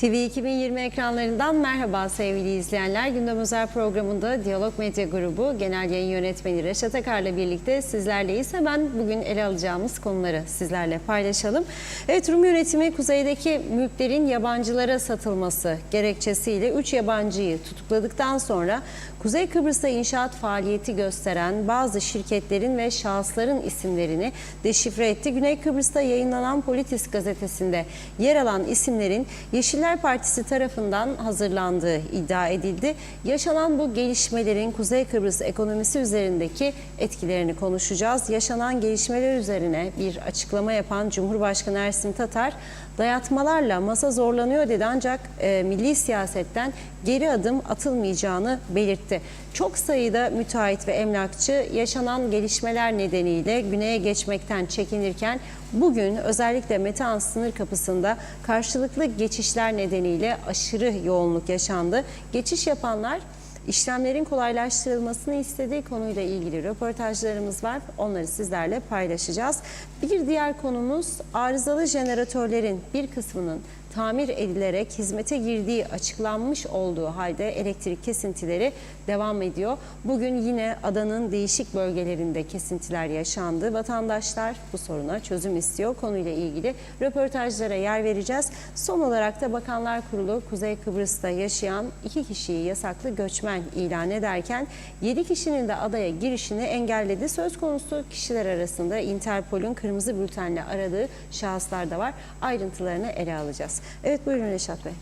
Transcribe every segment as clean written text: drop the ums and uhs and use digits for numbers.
TV 2020 ekranlarından merhaba sevgili izleyenler. Gündem Özel programında Diyalog Medya Grubu Genel Yayın Yönetmeni Reşat Akar'la birlikte sizlerleyiz. Hemen bugün ele alacağımız konuları sizlerle paylaşalım. Evet, Rum yönetimi kuzeydeki mülklerin yabancılara satılması gerekçesiyle 3 yabancıyı tutukladıktan sonra Kuzey Kıbrıs'ta inşaat faaliyeti gösteren bazı şirketlerin ve şahısların isimlerini deşifre etti. Güney Kıbrıs'ta yayınlanan Politis gazetesinde yer alan isimlerin Yeşiller Partisi tarafından hazırlandığı iddia edildi. Yaşanan bu gelişmelerin Kuzey Kıbrıs ekonomisi üzerindeki etkilerini konuşacağız. Yaşanan gelişmeler üzerine bir açıklama yapan Cumhurbaşkanı Ersin Tatar, dayatmalarla masa zorlanıyor dedi ancak milli siyasetten geri adım atılmayacağını belirtti. Çok sayıda müteahhit ve emlakçı yaşanan gelişmeler nedeniyle güneye geçmekten çekinirken bugün özellikle Metehan sınır kapısında karşılıklı geçişler nedeniyle aşırı yoğunluk yaşandı. Geçiş yapanlar İşlemlerin kolaylaştırılmasını istediği konuyla ilgili röportajlarımız var. Onları sizlerle paylaşacağız. Bir diğer konumuz arızalı jeneratörlerin bir kısmının tamir edilerek hizmete girdiği açıklanmış olduğu halde elektrik kesintileri devam ediyor. Bugün yine adanın değişik bölgelerinde kesintiler yaşandı. Vatandaşlar bu soruna çözüm istiyor. Konuyla ilgili röportajlara yer vereceğiz. Son olarak da Bakanlar Kurulu Kuzey Kıbrıs'ta yaşayan 2 kişiyi yasaklı göçmen ilan ederken 7 kişinin de adaya girişini engelledi. Söz konusu kişiler arasında Interpol'ün kırmızı bültenle aradığı şahıslar da var. Ayrıntılarını ele alacağız. Evet, buyurun Reşat Bey.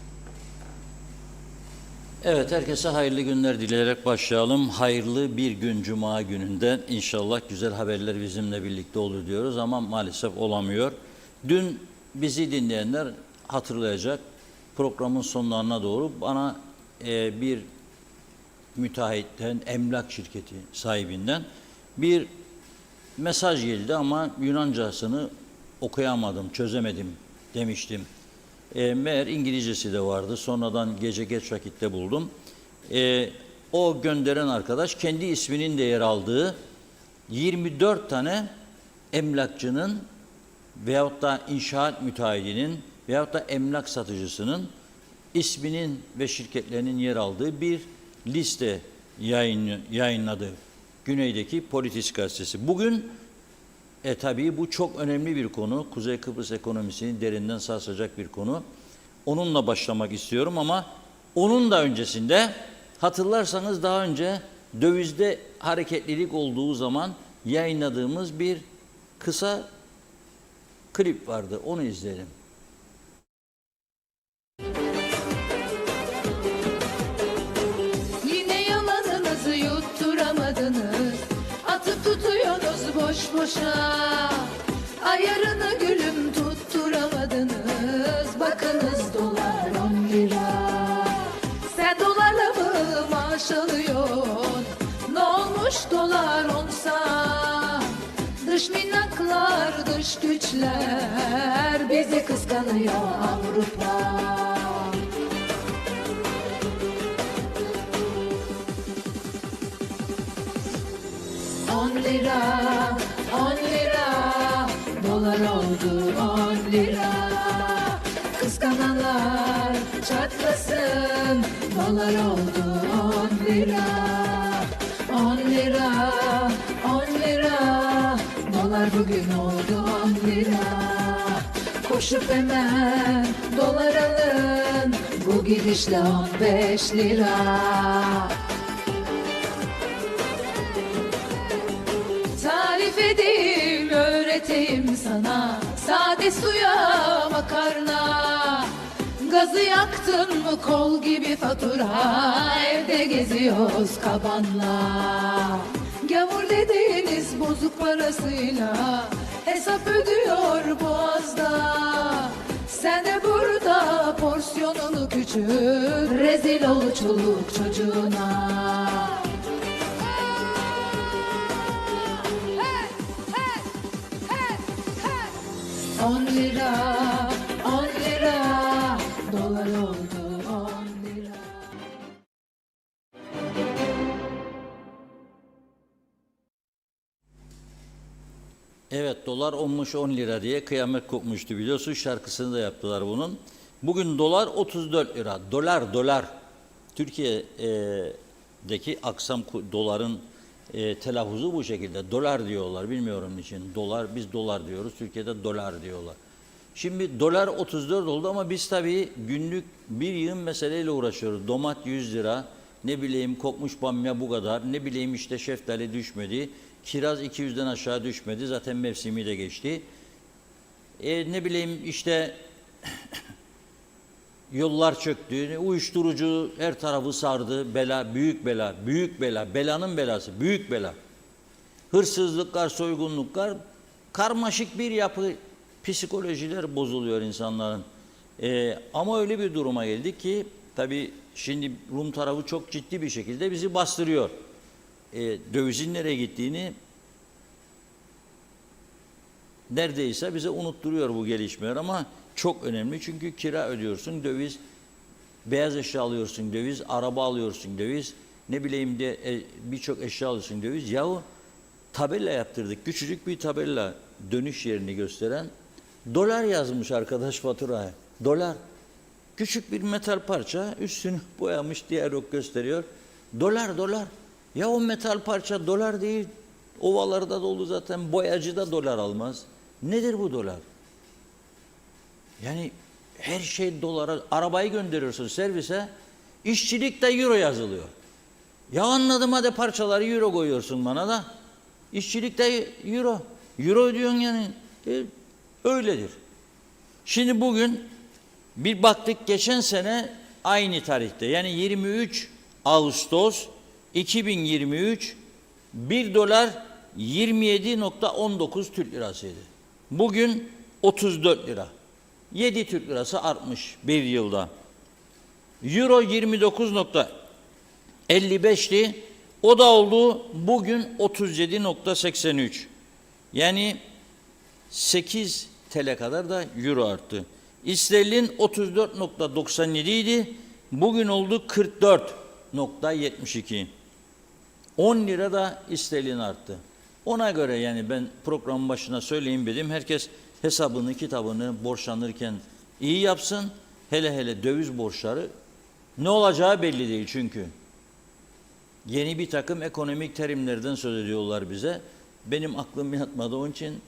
Evet, herkese hayırlı günler dileyerek başlayalım. Hayırlı bir gün Cuma gününden inşallah güzel haberler bizimle birlikte olur diyoruz ama maalesef olamıyor. Dün bizi dinleyenler hatırlayacak, programın sonlarına doğru bana bir müteahhitten, emlak şirketi sahibinden bir mesaj geldi ama Yunancasını okuyamadım, çözemedim demiştim. Meğer İngilizcesi de vardı. Sonradan gece geç vakitte buldum. O gönderen arkadaş kendi isminin de yer aldığı 24 tane emlakçının veyahut da inşaat müteahhidinin veyahut da emlak satıcısının isminin ve şirketlerinin yer aldığı bir liste yayınladı Güney'deki Politis gazetesi. Bugün tabii bu çok önemli bir konu. Kuzey Kıbrıs ekonomisini derinden sarsacak bir konu. Onunla başlamak istiyorum ama onun da öncesinde hatırlarsanız daha önce dövizde hareketlilik olduğu zaman yayınladığımız bir kısa klip vardı. Onu izleyelim. Yine yalanınızı yutturamadınız. Atıp tutuyorsunuz boş boşa. Ayarını gülüm tutturamadınız. Bakınız dolar 10 lira. Sen dolarla mı maaş alıyorsun? Ne olmuş dolar onsa? Dış minnaklar, dış güçler bizi kıskanıyor Avrupa. 10 lira, 10 lira, dolar oldu 10 lira. Kıskananlar çatlasın, dolar oldu 10 lira. 10 lira, 10 lira, dolar bugün oldu 10 lira. Koşup hemen dolar alın, bu gidişle 15 lira. Tarif edeyim, öğreteyim sana sade suya makarna. Gazı yaktın mı kol gibi fatura, evde geziyoruz kabanla. Gavur dediğiniz bozuk parasıyla hesap ödüyor boğazda. Sen de burada porsiyonunu küçült, rezil ol çoluk çocuğuna. 10 lira, 10 lira, dolar oldu 10 lira. Evet, dolar olmuş 10 lira diye kıyamet kopmuştu biliyorsun. Şarkısını da yaptılar bunun. Bugün dolar 34 lira. Dolar. Türkiye'deki aksam doların telaffuzu bu şekilde. Dolar diyorlar. Bilmiyorum niçin. Dolar, biz dolar diyoruz. Türkiye'de dolar diyorlar. Şimdi dolar 34 oldu ama biz tabii günlük bir yığın meseleyle uğraşıyoruz. Domat 100 lira. Ne bileyim kokmuş bamya bu kadar. Ne bileyim işte şeftali düşmedi. Kiraz 200'den aşağı düşmedi. Zaten mevsimi de geçti. Ne bileyim işte yollar çöktü. Uyuşturucu her tarafı sardı. Bela, büyük bela, büyük bela. Belanın belası, büyük bela. Hırsızlıklar, soygunluklar, karmaşık bir yapı, psikolojiler bozuluyor insanların. Ama öyle bir duruma geldik ki tabii şimdi Rum tarafı çok ciddi bir şekilde bizi bastırıyor. Dövizin nereye gittiğini neredeyse bize unutturuyor bu gelişmeler ama çok önemli çünkü kira ödüyorsun, döviz, beyaz eşya alıyorsun, döviz, araba alıyorsun, döviz, ne bileyim de birçok eşya alıyorsun, döviz. Yahu tabela yaptırdık, küçücük bir tabela dönüş yerini gösteren, dolar yazmış arkadaş faturaya, dolar. Küçük bir metal parça üstünü boyamış, diğer ok gösteriyor, dolar. Ya o metal parça dolar değil, ovalarda dolu zaten, boyacı da dolar almaz. Nedir bu dolar? Yani her şey dolara, arabayı gönderiyorsun servise, işçilik de euro yazılıyor. Ya anladım, hadi parçaları euro koyuyorsun bana da, işçilik de euro. Euro ödüyorsun yani, öyledir. Şimdi bugün bir baktık geçen sene aynı tarihte yani 23 Ağustos 2023 1 dolar 27.19 Türk lirasıydı. Bugün 34 lira. 7 Türk lirası artmış bir yılda. Euro 29.55'ti. O da oldu bugün 37.83. Yani 8 TL kadar da euro arttı. İsterlin 34.97 idi. Bugün oldu 44.72. 10 lira da isterlin arttı. Ona göre yani ben programın başına söyleyeyim dedim. Herkes hesabını, kitabını borçlanırken iyi yapsın. Hele döviz borçları ne olacağı belli değil çünkü. Yeni bir takım ekonomik terimlerden söz ediyorlar bize. Benim aklım yatmadı, onun için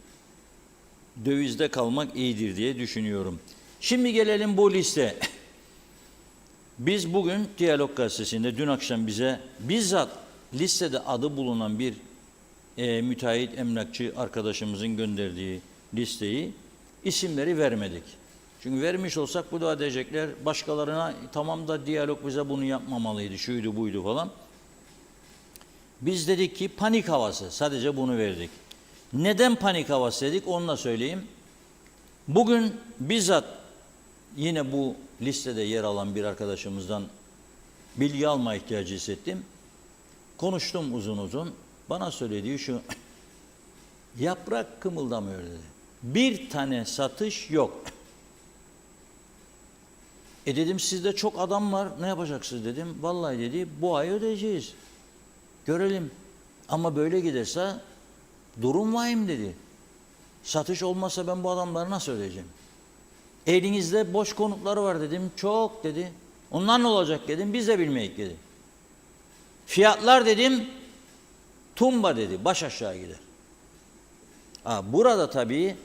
dövizde kalmak iyidir diye düşünüyorum. Şimdi gelelim bu liste. Biz bugün Diyalog Gazetesi'nde dün akşam bize bizzat listede adı bulunan bir müteahhit emlakçı arkadaşımızın gönderdiği listeyi, isimleri vermedik. Çünkü vermiş olsak bu da diyecekler başkalarına, tamam da Diyalog bize bunu yapmamalıydı, şuydu buydu falan. Biz dedik ki panik havası, sadece bunu verdik. Neden panik havası dedik onu da söyleyeyim. Bugün bizzat yine bu listede yer alan bir arkadaşımızdan bilgi alma ihtiyacı hissettim. Konuştum uzun. Bana söylediği şu, yaprak kımıldamıyor dedi. Bir tane satış yok. Dedim sizde çok adam var, ne yapacaksınız dedim. Vallahi dedi bu ay ödeyeceğiz. Görelim. Ama böyle giderse durum vahim dedi. Satış olmazsa ben bu adamları nasıl ödeyeceğim? Elinizde boş konutları var dedim. Çok dedi. Onlar ne olacak dedim. Biz de bilmeyik dedi. Fiyatlar dedim. Tumba dedi. Baş aşağı gider. Burada tabii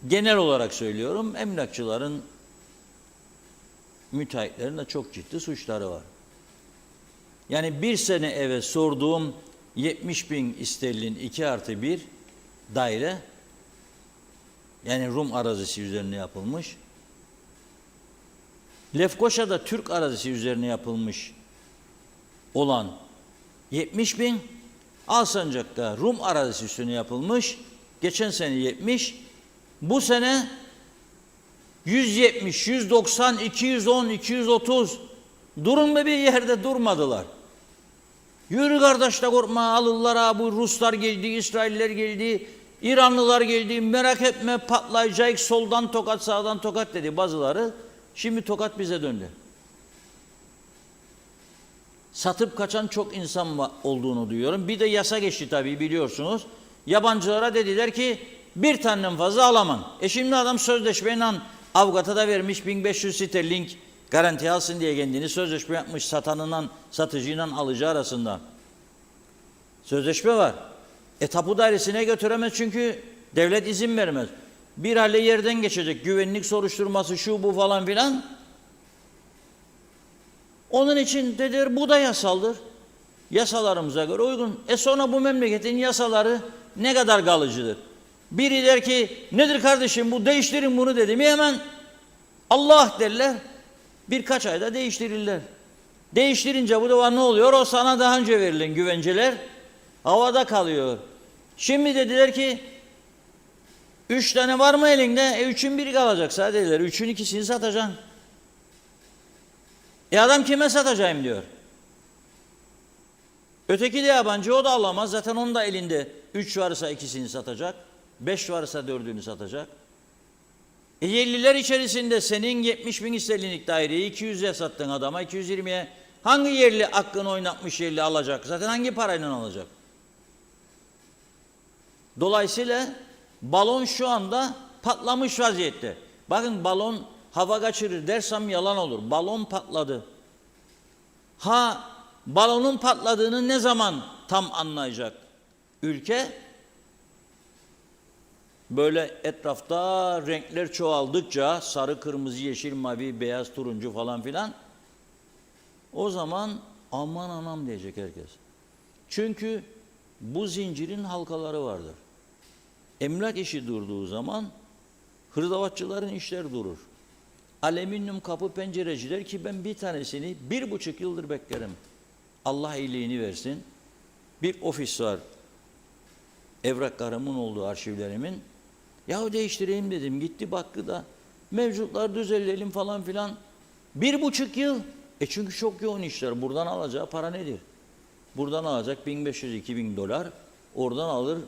genel olarak söylüyorum, emlakçıların, müteahhitlerin de çok ciddi suçları var. Yani bir sene evvel sorduğum 70.000 isterlin 2+1 daire, yani Rum arazisi üzerine yapılmış, Lefkoşa'da Türk arazisi üzerine yapılmış olan 70.000, Alsancak'ta Rum arazisi üstüne yapılmış, geçen sene 70, bu sene 170, 190, 210, 230. Durun be, bir yerde durmadılar. Yürü kardeş de korkma, alırlar bu Ruslar geldi, İsrailler geldi, İranlılar geldi, merak etme patlayacak, soldan tokat sağdan tokat dedi bazıları. Şimdi tokat bize döndü. Satıp kaçan çok insan olduğunu duyuyorum. Bir de yasa geçti tabii biliyorsunuz. Yabancılara dediler ki Bir taneden fazla alamam. Şimdi adam sözleşmeyle avukata da vermiş 1500 sterling garanti alsın diye kendini sözleşme yapmış satanından satıcıyla alıcı arasında. Sözleşme var. Tapu dairesine götüremez çünkü devlet izin vermez. Bir hale yerden geçecek. Güvenlik soruşturması şu bu falan filan. Onun için dediler bu da yasaldır. Yasalarımıza göre uygun. Sonra bu memleketin yasaları ne kadar kalıcıdır? Biri der ki nedir kardeşim bu değiştirin bunu dedi mi hemen Allah derler. Birkaç ayda değiştirirler. Değiştirince bu defa ne oluyor? O sana daha önce verilen güvenceler havada kalıyor. Şimdi dediler ki 3 tane var mı elinde? 3'ün biri kalacak sadece dediler. 3'ün ikisini satacaksın. Adam kime satacağım diyor. Öteki de yabancı o da alamaz. Zaten onun da elinde 3 varsa ikisini satacak. 5 varsa 4'ünü satacak. Yerliler içerisinde senin 70 bin sterlinlik daireyi 200'e sattığın adama 220'ye hangi yerli hakkını oynatmış yerli alacak? Zaten hangi parayla alacak? Dolayısıyla balon şu anda patlamış vaziyette. Bakın balon hava kaçırır dersem yalan olur. Balon patladı. Balonun patladığını ne zaman tam anlayacak ülke? Böyle etrafta renkler çoğaldıkça sarı, kırmızı, yeşil, mavi, beyaz, turuncu falan filan o zaman aman anam diyecek herkes. Çünkü bu zincirin halkaları vardır. Emlak işi durduğu zaman hırdavatçıların işleri durur. Alüminyum kapı pencereciler ki ben bir tanesini 1,5 yıldır beklerim. Allah iyiliğini versin. Bir ofis var. Evraklarımın olduğu arşivlerimin. Ya değiştireyim dedim. Gitti baktı da mevcutlar düzenleyelim falan filan. 1,5 yıl. Çünkü çok yoğun işler. Buradan alacağı para nedir? Buradan alacak 1500-2000 dolar. Oradan alır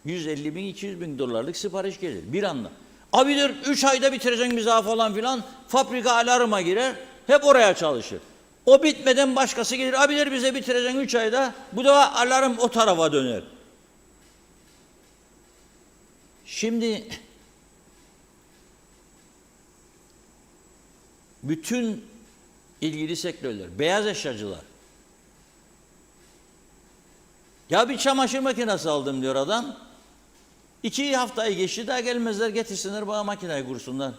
150 bin 200 bin dolarlık sipariş gelir. Bir anda. Abi der 3 ayda bitireceksin bize falan filan. Fabrika alarma girer. Hep oraya çalışır. O bitmeden başkası gelir. Abi der bize bitireceksin 3 ayda. Bu defa alarm o tarafa döner. Şimdi bütün ilgili sektörler, beyaz eşyacılar. Ya bir çamaşır makinesi aldım diyor adam. 2 haftayı geçti daha gelmezler getirsinler bana makineyi kursunlar.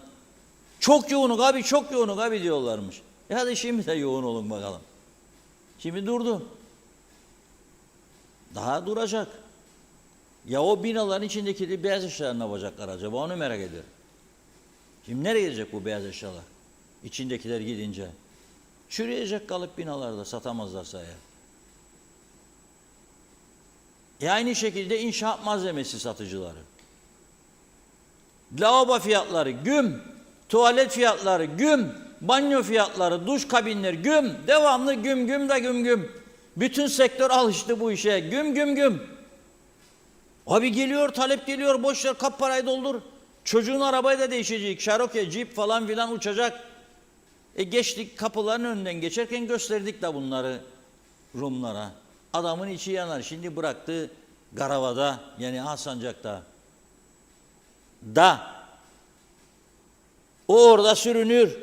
Çok yoğunuk abi çok yoğunuk abi diyorlarmış. Hadi şimdi de yoğun olun bakalım. Şimdi durdu. Daha duracak. Ya o binaların içindeki beyaz eşyalar ne yapacaklar acaba onu merak ediyorum. Şimdi nereye gidecek bu beyaz eşyalar? İçindekiler gidince. Çürüyecek kalıp binalarda satamazlarsa eğer. Aynı şekilde inşaat malzemesi satıcıları. Lavabo fiyatları güm, tuvalet fiyatları güm, banyo fiyatları, duş kabinleri güm, devamlı güm güm da güm güm. Bütün sektör alıştı bu işe güm güm güm. Abi geliyor talep geliyor boş ver kap parayı doldur. Çocuğun arabayı da değişecek. Cherokee, Jeep falan filan uçacak. Geçtik kapıların önünden geçerken gösterdik de bunları Rumlara. Adamın içi yanar. Şimdi bıraktı Garava'da yani Alsancak'ta. O orada sürünür.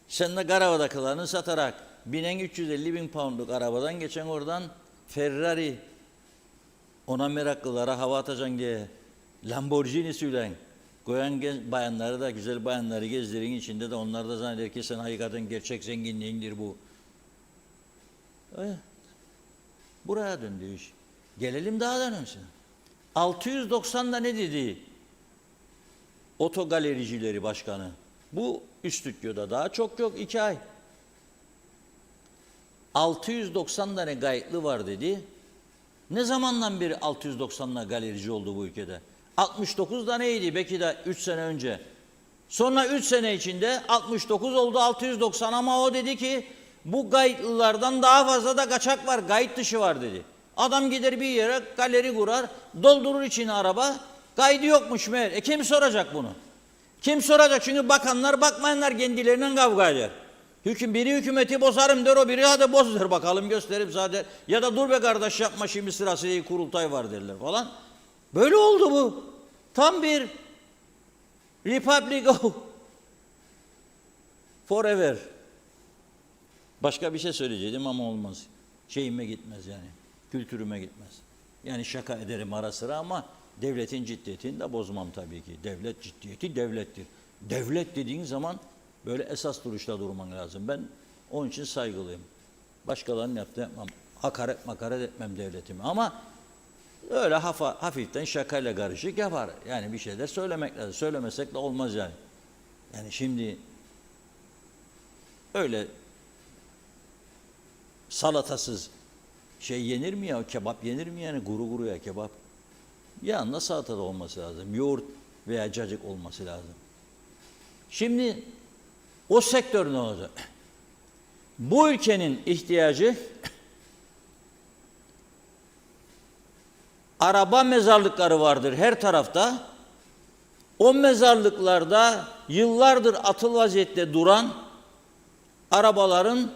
Sen de Garava'dakilerini satarak binen 350 bin poundluk arabadan geçen oradan Ferrari ona meraklılara hava atacaksın diye Lamborghini süren koyan bayanları da güzel bayanları gezdirin içinde de onlar da zanneder ki sen hakikaten gerçek zenginliğindir bu. Buraya döndü iş. Gelelim daha da önemlisine. 690'da ne dedi? Otogalericileri başkanı. Bu üst stüdyoda daha çok yok 2 ay. 690 tane gayetli var dedi. Ne zamandan beri 690'la galerici oldu bu ülkede? 69 taneydi belki de 3 sene önce. Sonra 3 sene içinde 69 oldu 690 ama o dedi ki bu gayetlilerden daha fazla da kaçak var, gayet dışı var dedi. Adam gider bir yere galeri kurar, doldurur içine araba, kaydı yokmuş meğer. Kim soracak bunu? Kim soracak? Çünkü bakanlar bakmayanlar kendilerinden kavga eder. Biri hükümeti bozarım der, o biri hadi boz der bakalım gösterip zaten. Ya da dur be kardeş yapma şimdi sırası değil kurultay var derler falan. Böyle oldu bu. Tam bir Republic of Forever. Başka bir şey söyleyecektim ama olmaz. Şeyime gitmez yani. Kültürüme gitmez. Yani şaka ederim ara sıra ama devletin ciddiyetini de bozmam tabii ki. Devlet ciddiyeti devlettir. Devlet dediğin zaman böyle esas duruşta durman lazım. Ben onun için saygılıyım. Başkalarının yaptığı yapmam. Hakaret etmem devletimi. Ama öyle hafiften şakayla karışık yapar. Yani bir şeyler söylemek lazım. Söylemesek de olmaz yani. Yani şimdi öyle salatasız şey yenir mi ya? Kebap yenir mi yani? Guru ya kebap. Yanında salata da olması lazım. Yoğurt veya cacık olması lazım. Şimdi o sektör ne olacak? Bu ülkenin ihtiyacı araba mezarlıkları vardır her tarafta. O mezarlıklarda yıllardır atıl vaziyette duran arabaların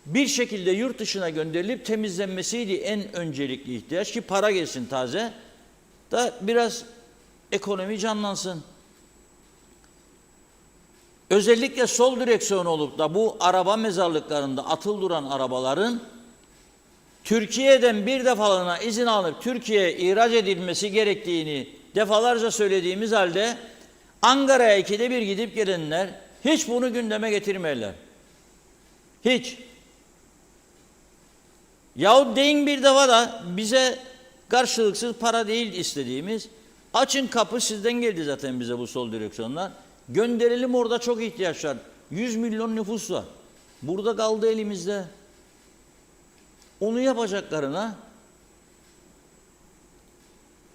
bir şekilde yurt dışına gönderilip temizlenmesiydi en öncelikli ihtiyaç ki para gelsin taze da biraz ekonomi canlansın. Özellikle sol direksiyon olup da bu araba mezarlıklarında atıl duran arabaların Türkiye'den bir defalığına izin alıp Türkiye'ye ihraç edilmesi gerektiğini defalarca söylediğimiz halde Ankara'ya ikide bir gidip gelenler hiç bunu gündeme getirmerler. Hiç. Yahut deyin bir defa da bize karşılıksız para değil istediğimiz, açın kapı sizden geldi zaten bize bu sol direksiyonlar. Gönderelim orada çok ihtiyaç var. 100 milyon nüfus var. Burada kaldı elimizde. Onu yapacaklarına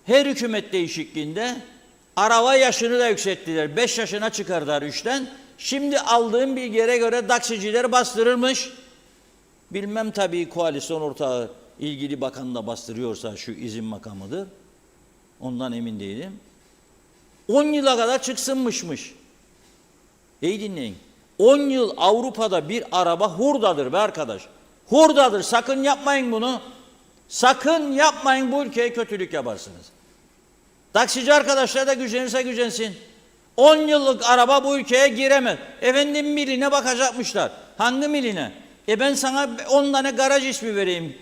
her hükümet değişikliğinde araba yaşını da yükselttiler. 5 yaşına çıkardılar 3'ten. Şimdi aldığım bilgilere göre taksiciler bastırılmış. Bilmem tabii koalisyon ortağı ilgili bakan da bastırıyorsa şu izin makamıdır. Ondan emin değilim. 10 yıla kadar çıksınmışmış. İyi dinleyin. 10 yıl Avrupa'da bir araba hurdadır be arkadaş. Hurdadır. Sakın yapmayın bunu. Sakın yapmayın, bu ülkeye kötülük yaparsınız. Taksici arkadaşlar da gücenirse gücensin. 10 yıllık araba bu ülkeye giremez. Efendim miline bakacakmışlar. Hangi miline? Ben sana 10 tane garaj ismi vereyim.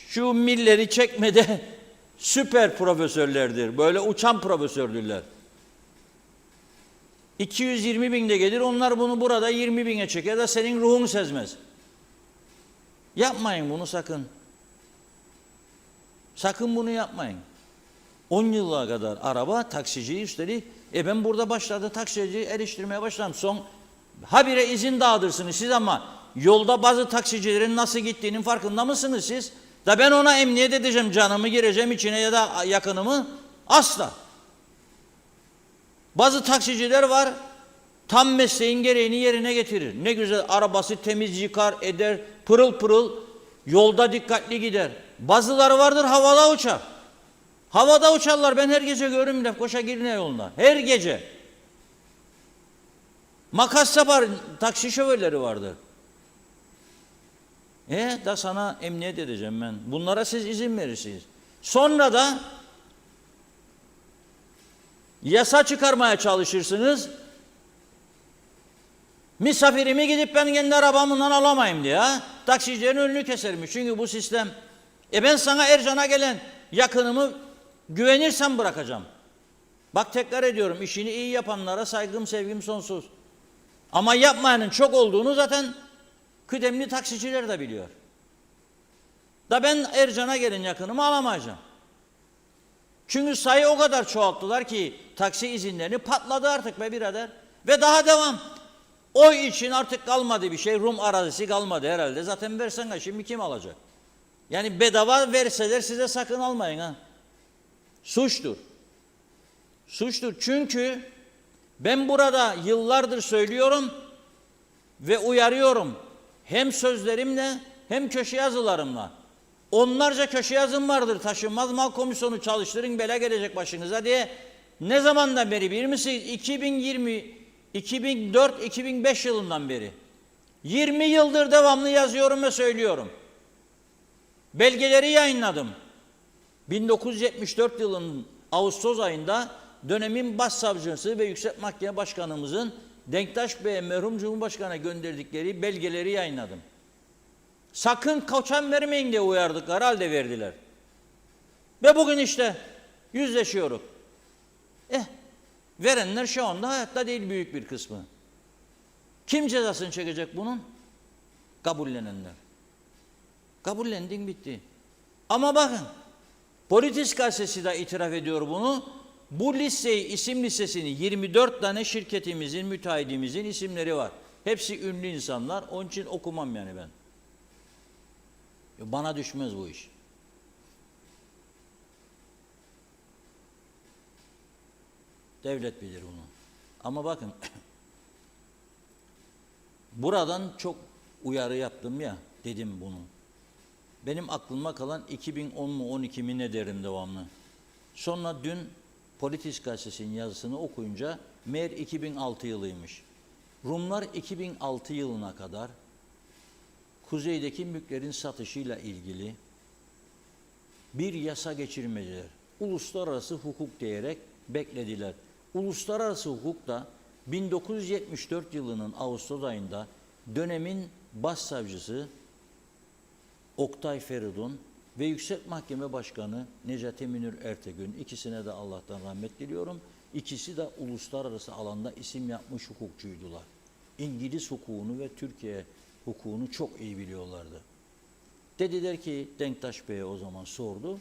Şu milleri çekmede süper profesörlerdir. Böyle uçan profesördürler. 220 binde gelir, onlar bunu burada 20 bine çeker de senin ruhun sezmez. Yapmayın bunu sakın. Sakın bunu yapmayın. 10 yıla kadar araba taksiciyi üstelik, ben burada başladı taksiciyi eleştirmeye başladım. Son habire izin dağıtırsınız siz ama yolda bazı taksicilerin nasıl gittiğinin farkında mısınız siz? Da ben ona emniyet edeceğim, canımı gireceğim içine ya da yakınımı, asla. Bazı taksiciler var, tam mesleğin gereğini yerine getirir. Ne güzel arabası temiz yıkar eder, pırıl pırıl, yolda dikkatli gider. Bazıları vardır havada uçar. Havada uçarlar, ben her gece görürüm Lefkoşa Girne yolunda. Her gece. Makas yapar, taksi şoförleri vardır. Da sana emniyet edeceğim ben. Bunlara siz izin verirsiniz. Sonra da yasa çıkarmaya çalışırsınız. Misafirimi gidip ben kendi arabamından alamayayım diye. Taksicilerin önünü kesermiş. Çünkü bu sistem. Ben sana Ercan'a gelen yakınımı güvenirsem bırakacağım. Bak tekrar ediyorum, işini iyi yapanlara saygım sevgim sonsuz. Ama yapmayanın çok olduğunu zaten kıdemli taksiciler de biliyor. Da ben Ercan'a gelen yakınımı alamayacağım. Çünkü sayı o kadar çoğalttılar ki taksi izinlerini patladı artık be birader. Ve daha devam. O için artık kalmadı bir şey. Rum arazisi kalmadı herhalde. Zaten versene şimdi kim alacak? Yani bedava verseler size sakın almayın ha. Suçtur. Suçtur. Çünkü ben burada yıllardır söylüyorum ve uyarıyorum. Hem sözlerimle hem köşe yazılarımla. Onlarca köşe yazım vardır. Taşınmaz mal komisyonu çalıştırın, bela gelecek başınıza diye. Ne zamandan beri bilir misiniz? 2004-2005 yılından beri. 20 yıldır devamlı yazıyorum ve söylüyorum. Belgeleri yayınladım. 1974 yılının Ağustos ayında dönemin başsavcısı ve Yüksek Mahkeme Başkanımızın Denktaş Bey'e merhum Cumhurbaşkanı'na gönderdikleri belgeleri yayınladım. Sakın koçan vermeyin diye uyardıkları halde verdiler. Ve bugün işte yüzleşiyoruz. Verenler şu anda hayatta değil, büyük bir kısmı. Kim cezasını çekecek bunun? Kabullenenler. Kabullendin, bitti. Ama bakın, Politis gazetesi de itiraf ediyor bunu. Bu listeyi, isim listesini 24 tane şirketimizin, müteahhidimizin isimleri var. Hepsi ünlü insanlar. Onun için okumam yani ben. Bana düşmez bu iş. Devlet bilir bunu. Ama bakın, buradan çok uyarı yaptım ya, dedim bunu. Benim aklıma kalan 2010 mu 12 mi ne derim devamlı. Sonra dün Politis gazetesinin yazısını okuyunca meğer 2006 yılıymış. Rumlar 2006 yılına kadar kuzeydeki mülklerin satışıyla ilgili bir yasa geçirmediler. Uluslararası hukuk diyerek beklediler. Uluslararası hukuk da 1974 yılının Ağustos ayında dönemin başsavcısı Oktay Feridun ve Yüksek Mahkeme Başkanı Necati Münir Ertegün, ikisine de Allah'tan rahmet diliyorum. İkisi de uluslararası alanda isim yapmış hukukçuydular. İngiliz hukukunu ve Türkiye hukukunu çok iyi biliyorlardı. Dediler ki, Denktaş Bey'e o zaman sordu,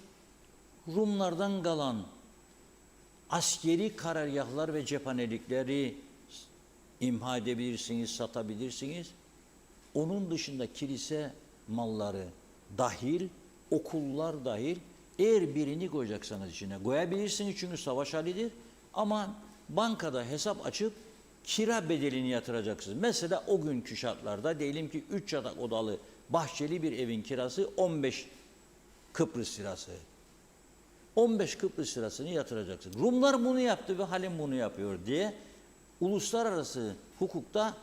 Rumlardan kalan askeri karargahlar ve cephanelikleri imha edebilirsiniz, satabilirsiniz. Onun dışında kilise malları dahil, okullar dahil, eğer birini koyacaksanız içine koyabilirsiniz çünkü savaş halidir. Ama bankada hesap açıp kira bedelini yatıracaksınız. Mesela o günkü şartlarda diyelim ki 3 yatak odalı bahçeli bir evin kirası 15 Kıbrıs lirası. 15 Kıbrıs lirasını yatıracaksınız. Rumlar bunu yaptı ve halen bunu yapıyor diye uluslararası hukukta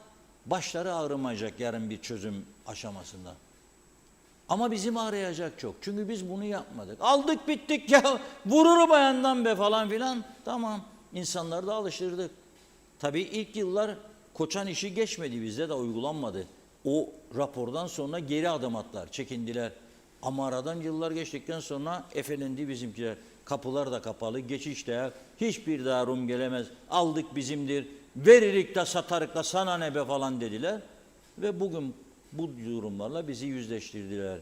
başları ağrımayacak yarın bir çözüm aşamasında. Ama bizim arayacak çok. Çünkü biz bunu yapmadık. Aldık bittik ya, vururum ayağından be falan filan. Tamam, insanları da alıştırdık. Tabii ilk yıllar koçan işi geçmedi, bizde de uygulanmadı. O rapordan sonra geri adım attılar, çekindiler. Ama aradan yıllar geçtikten sonra efelendi bizimkiler. Kapılar da kapalı, geçişte hiçbir daha Rum gelemez. Aldık bizimdir, veririk de satarık da sana ne be falan dediler. Ve bugün bu durumlarla bizi yüzleştirdiler.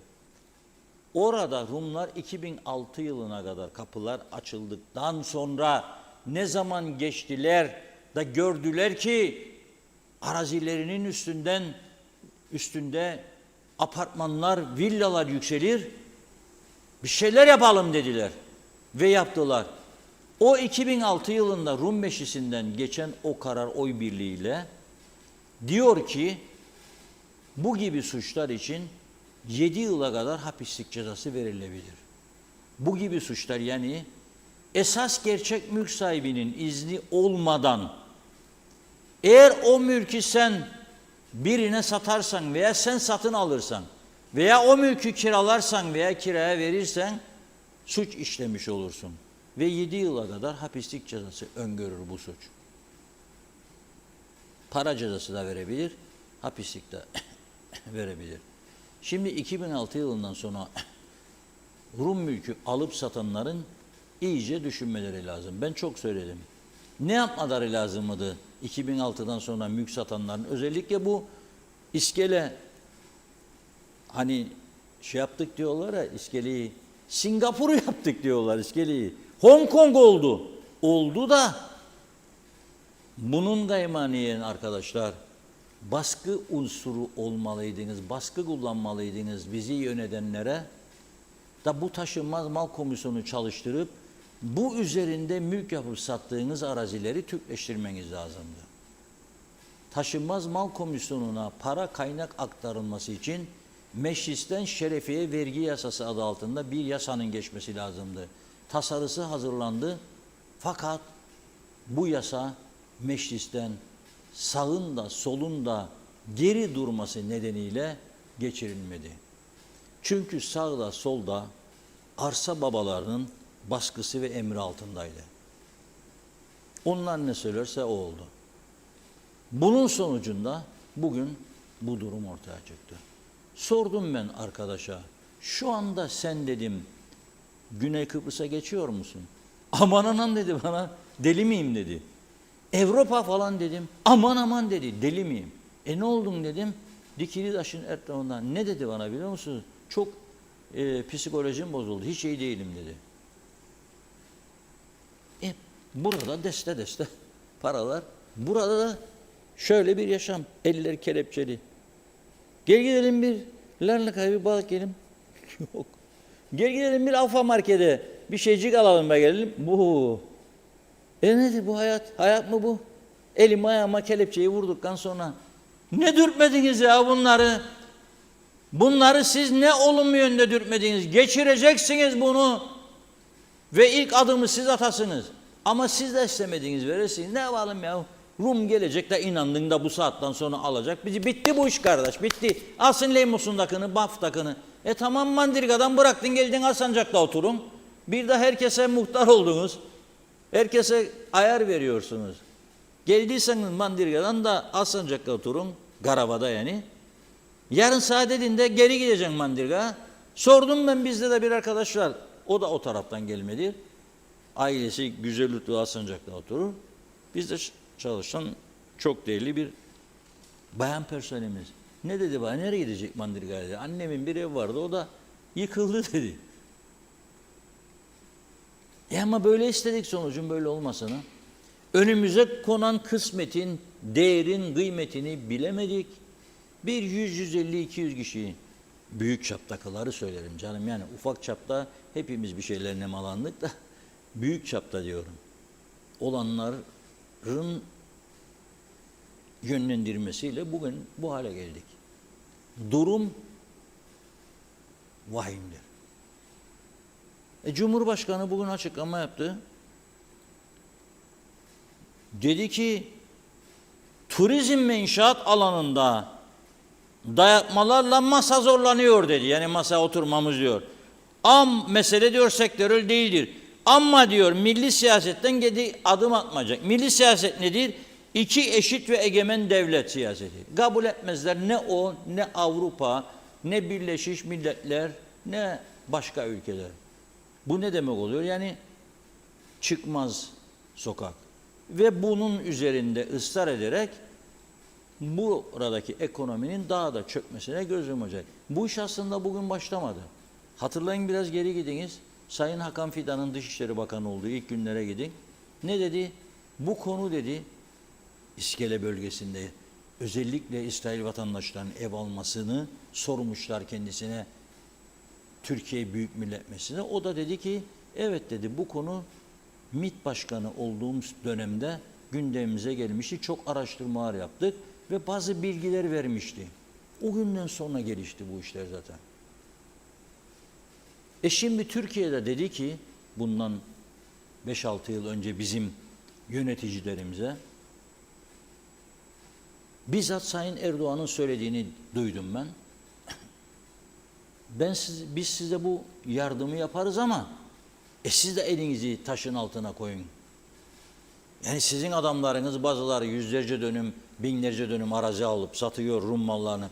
Orada Rumlar 2006 yılına kadar kapılar açıldıktan sonra ne zaman geçtiler da gördüler ki arazilerinin üstünde apartmanlar, villalar yükselir. Bir şeyler yapalım dediler ve yaptılar. O 2006 yılında Rum Meclisi'nden geçen o karar oy birliğiyle diyor ki bu gibi suçlar için 7 yıla kadar hapislik cezası verilebilir. Bu gibi suçlar, yani esas gerçek mülk sahibinin izni olmadan eğer o mülkü sen birine satarsan veya sen satın alırsan veya o mülkü kiralarsan veya kiraya verirsen suç işlemiş olursun. Ve 7 yıla kadar hapislik cezası öngörür bu suç. Para cezası da verebilir, hapislik de verebilir. Şimdi 2006 yılından sonra Rum mülkü alıp satanların iyice düşünmeleri lazım. Ben çok söyledim. Ne yapmaları lazımdı 2006'dan sonra mülk satanların? Özellikle bu iskele, hani şey yaptık diyorlar ya, iskeleyi, Singapur'u yaptık diyorlar iskeleyi. Hong Kong oldu. Oldu da bunun gaymaniyen arkadaşlar, baskı unsuru olmalıydınız, baskı kullanmalıydınız bizi yönetenlere da bu taşınmaz mal komisyonu çalıştırıp bu üzerinde mülk yapıp sattığınız arazileri Türkleştirmeniz lazımdı. Taşınmaz mal komisyonuna para kaynak aktarılması için meclisten şerefiye vergi yasası adı altında bir yasanın geçmesi lazımdı. Tasarısı hazırlandı fakat bu yasa meclisten sağında solunda geri durması nedeniyle geçirilmedi. Çünkü sağda solda arsa babalarının baskısı ve emri altındaydı. Onlar ne söylerse o oldu. Bunun sonucunda bugün bu durum ortaya çıktı. Sordum ben arkadaşa, şu anda sen dedim Güney Kıbrıs'a geçiyor musun? Aman aman dedi bana, deli miyim dedi. Avrupa falan dedim, aman aman dedi, deli miyim? Ne oldun dedim, Dikili Taş'ın etrafından. Ne dedi bana biliyor musunuz? Çok psikolojim bozuldu, hiç iyi değilim dedi. Burada deste deste paralar, burada da şöyle bir yaşam, eller kelepçeli. Gel gidelim bir Larnaka'ya bir balık yiyelim. Yok. Gel gidelim bir Alfa Market'e bir şeycik alalım be gelelim. Bu. Nedir bu hayat? Hayat mı bu? Elim ayağıma kelepçeyi vurduktan sonra ne dürtmediniz ya bunları? Bunları siz ne olumlu yönde dürtmediniz? Geçireceksiniz bunu. Ve ilk adımı siz atasınız. Ama siz de istemediğiniz verirsiniz. Ne yapalım ya? Rum gelecek de inandın da bu saatten sonra alacak. Bitti bu iş kardeş, bitti. Alsın Leymos'undakini, Baf'takini. Tamam Mandirga'dan bıraktın geldin Alsancak'ta oturun. Bir de herkese muhtar oldunuz. Herkese ayar veriyorsunuz. Geldiyseniz Mandirga'dan da Alsancak'ta oturun. Garava'da yani. Yarın saat edinde geri gideceksin Mandirga'ya. Sordum ben bizde de bir arkadaş var. O da o taraftan gelmedi. Ailesi Güzellütlü Alsancak'ta oturur. Bizde çalışan çok değerli bir bayan personelimiz. Ne dedi bana? Nereye gidecek Mandirga'ya dedi. Annemin bir ev vardı o da yıkıldı dedi. Ama böyle istedik sonucun böyle olmasını. Önümüze konan kısmetin, değerin, kıymetini bilemedik. Bir 100-150-200 kişi büyük çaptakileri söylerim canım. Yani ufak çapta hepimiz bir şeylerine malandık da büyük çapta diyorum. Olanların yönlendirmesiyle bugün bu hale geldik. Durum vahimdir. Cumhurbaşkanı bugün açıklama yaptı. Dedi ki turizm ve inşaat alanında dayatmalarla masa zorlanıyor dedi. Yani masaya oturmamız diyor. Mesele diyor sektörel değildir. Ama diyor milli siyasetten adım atmayacak. Milli siyaset nedir? İki eşit ve egemen devlet siyaseti. Kabul etmezler ne o, ne Avrupa, ne Birleşmiş Milletler, ne başka ülkeler. Bu ne demek oluyor? Yani çıkmaz sokak. Ve bunun üzerinde ısrar ederek buradaki ekonominin daha da çökmesine göz yumacak. Bu iş aslında bugün başlamadı. Hatırlayın biraz geri gidiniz. Sayın Hakan Fidan'ın Dışişleri Bakanı olduğu ilk günlere gidin. Ne dedi? Bu konu dedi İskele bölgesinde özellikle İsrail vatandaşlarının ev almasını sormuşlar kendisine Türkiye Büyük Millet Meclisi'ne. O da dedi ki evet dedi bu konu MİT Başkanı olduğumuz dönemde gündemimize gelmişti. Çok araştırmalar yaptık ve bazı bilgiler vermişti. O günden sonra gelişti bu işler zaten. Şimdi Türkiye'de dedi ki bundan 5-6 yıl önce bizim yöneticilerimize bizzat Sayın Erdoğan'ın söylediğini duydum ben. Biz size bu yardımı yaparız ama siz de elinizi taşın altına koyun. Yani sizin adamlarınız bazıları yüzlerce dönüm, binlerce dönüm arazi alıp satıyor Rum mallarını,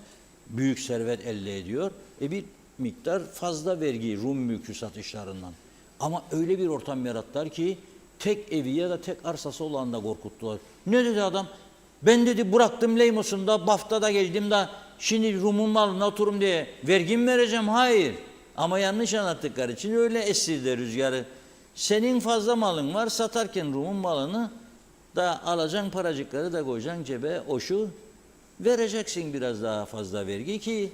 büyük servet elde ediyor. Bir miktar fazla vergi Rum mülkü satışlarından. Ama öyle bir ortam yarattılar ki tek evi ya da tek arsası olanı da korkuttular. Ne dedi adam? Ben dedi bıraktım Leymos'unda, Baf'ta geldim de şimdi Rum'un malına oturum diye vergi mi vereceğim? Hayır. Ama yanlış anlattıkları için öyle esirdi rüzgarı. Senin fazla malın var, satarken Rum'un malını da alacaksın paracıkları da koyacaksın cebe, vereceksin biraz daha fazla vergi ki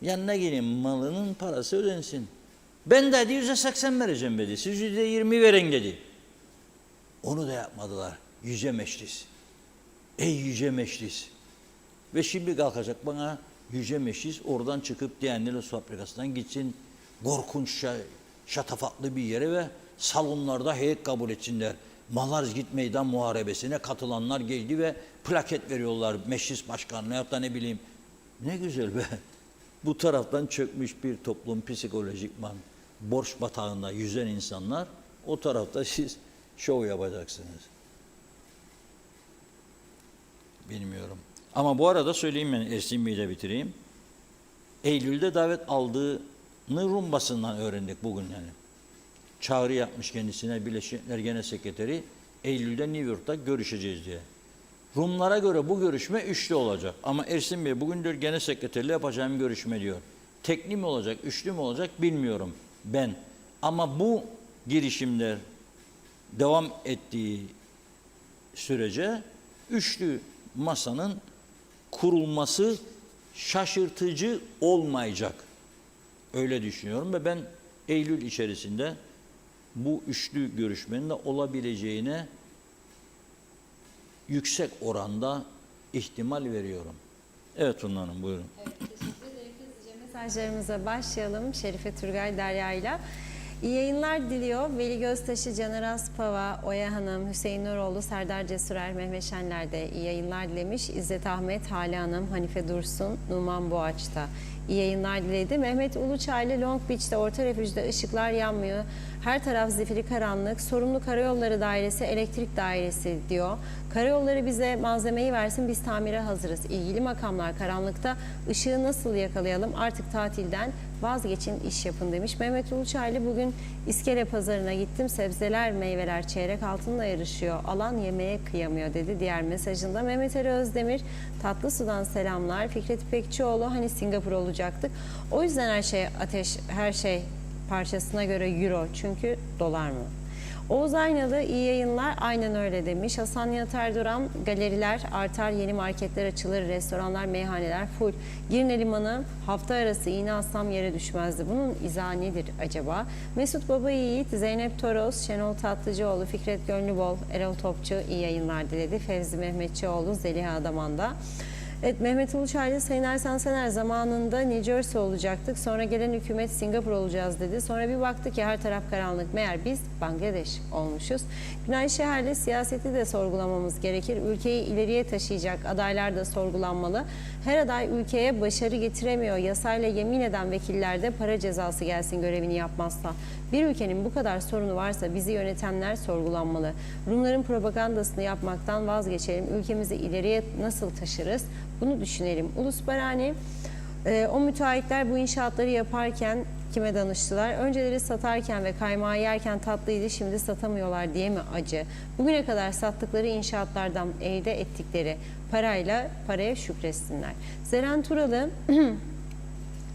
yanına gelin malının parası ödensin. Ben dedi %80 vereceğim dedi. Siz %20 verin dedi. Onu da yapmadılar. Yüce Meclis. Ey Yüce Meclis. Ve şimdi kalkacak bana Yüce Meclis oradan çıkıp Diyanelos fabrikasından gitsin korkunç şatafatlı bir yere ve salonlarda heyet kabul etsinler. Malazgirt Meydan Muharebesi'ne katılanlar geldi ve plaket veriyorlar meclis başkanına ya da ne bileyim. Ne güzel be. Bu taraftan çökmüş bir toplum psikolojikman. borç batağında yüzen insanlar, o tarafta siz şov yapacaksınız. Bilmiyorum. Ama bu arada söyleyeyim, ben Ersin Bey'le bitireyim. Eylül'de davet aldığını Rum basından öğrendik bugün yani. Çağrı yapmış kendisine Birleşmiş Milletler Genel Sekreteri, Eylül'de New York'ta görüşeceğiz diye. Rumlara göre bu görüşme üçlü olacak. Ama Ersin Bey bugün diyor Genel Sekreterle yapacağım görüşme diyor. Tekli mi olacak, üçlü mü olacak bilmiyorum ben. Ama bu girişimler devam ettiği sürece üçlü masanın kurulması şaşırtıcı olmayacak. Öyle düşünüyorum ve ben Eylül içerisinde bu üçlü görüşmenin de olabileceğine yüksek oranda ihtimal veriyorum. Evet Funda Hanım, buyurun. Evet, teşekkür ederim. Hızlıca mesajlarımıza başlayalım. Şerife Turgay Derya ile. İyi yayınlar diliyor. Veli Göztaşı, Caner Aspava, Oya Hanım, Hüseyin Nuroğlu, Serdar Cesurer, Mehmet Şenler de iyi yayınlar dilemiş. İzzet Ahmet, Hale Hanım, Hanife Dursun, Numan Boğaç da iyi yayınlar diledi. Mehmet Uluçaylı, Long Beach'te Orta Refüj'de ışıklar yanmıyor. Her taraf zifiri karanlık. Sorumlu Karayolları Dairesi, Elektrik Dairesi diyor. Karayolları bize malzemeyi versin, biz tamire hazırız. İlgili makamlar karanlıkta ışığı nasıl yakalayalım? Artık tatilden vazgeçin, iş yapın demiş. Mehmet Uluçaylı, bugün İskele Pazarı'na gittim. Sebzeler, meyveler çeyrek altınla yarışıyor. Alan yemeğe kıyamıyor dedi diğer mesajında. Mehmet Ali Özdemir, Tatlısu'dan selamlar. Fikret İpekçioğlu, hani Singapur olacaktık. O yüzden her şey ateş, her şey parçasına göre euro, çünkü dolar mı? Oğuz Aynalı, iyi yayınlar, aynen öyle demiş. Hasan Nihat Erdoğan, galeriler artar, yeni marketler açılır, restoranlar, meyhaneler full. Girne Limanı hafta arası iğne atsam yere düşmezdi. Bunun izahı nedir acaba? Mesut Baba Yiğit, Zeynep Toros, Şenol Tatlıcıoğlu, Fikret Gönlübol, Erol Topçu iyi yayınlar diledi. Fevzi Mehmetçioğlu, Zeliha Adaman'da. Evet, Mehmet Uluçaylı, Sayın Ersan Sener zamanında New Jersey olacaktık. Sonra gelen hükümet Singapur olacağız dedi. Sonra bir baktık ki her taraf karanlık. Meğer biz Bangladeş olmuşuz. Günay Şeher'le siyaseti de sorgulamamız gerekir. Ülkeyi ileriye taşıyacak adaylar da sorgulanmalı. Her aday ülkeye başarı getiremiyor. Yasayla yemin eden vekiller de para cezası gelsin görevini yapmazsa. Bir ülkenin bu kadar sorunu varsa bizi yönetenler sorgulanmalı. Rumların propagandasını yapmaktan vazgeçelim. Ülkemizi ileriye nasıl taşırız? Bunu düşünelim. Ulus Barani, o müteahhitler bu inşaatları yaparken kime danıştılar? Önceleri satarken ve kaymağı yerken tatlıydı, şimdi satamıyorlar diye mi acı? Bugüne kadar sattıkları inşaatlardan elde ettikleri paraya şükretsinler. Zeren Turalı,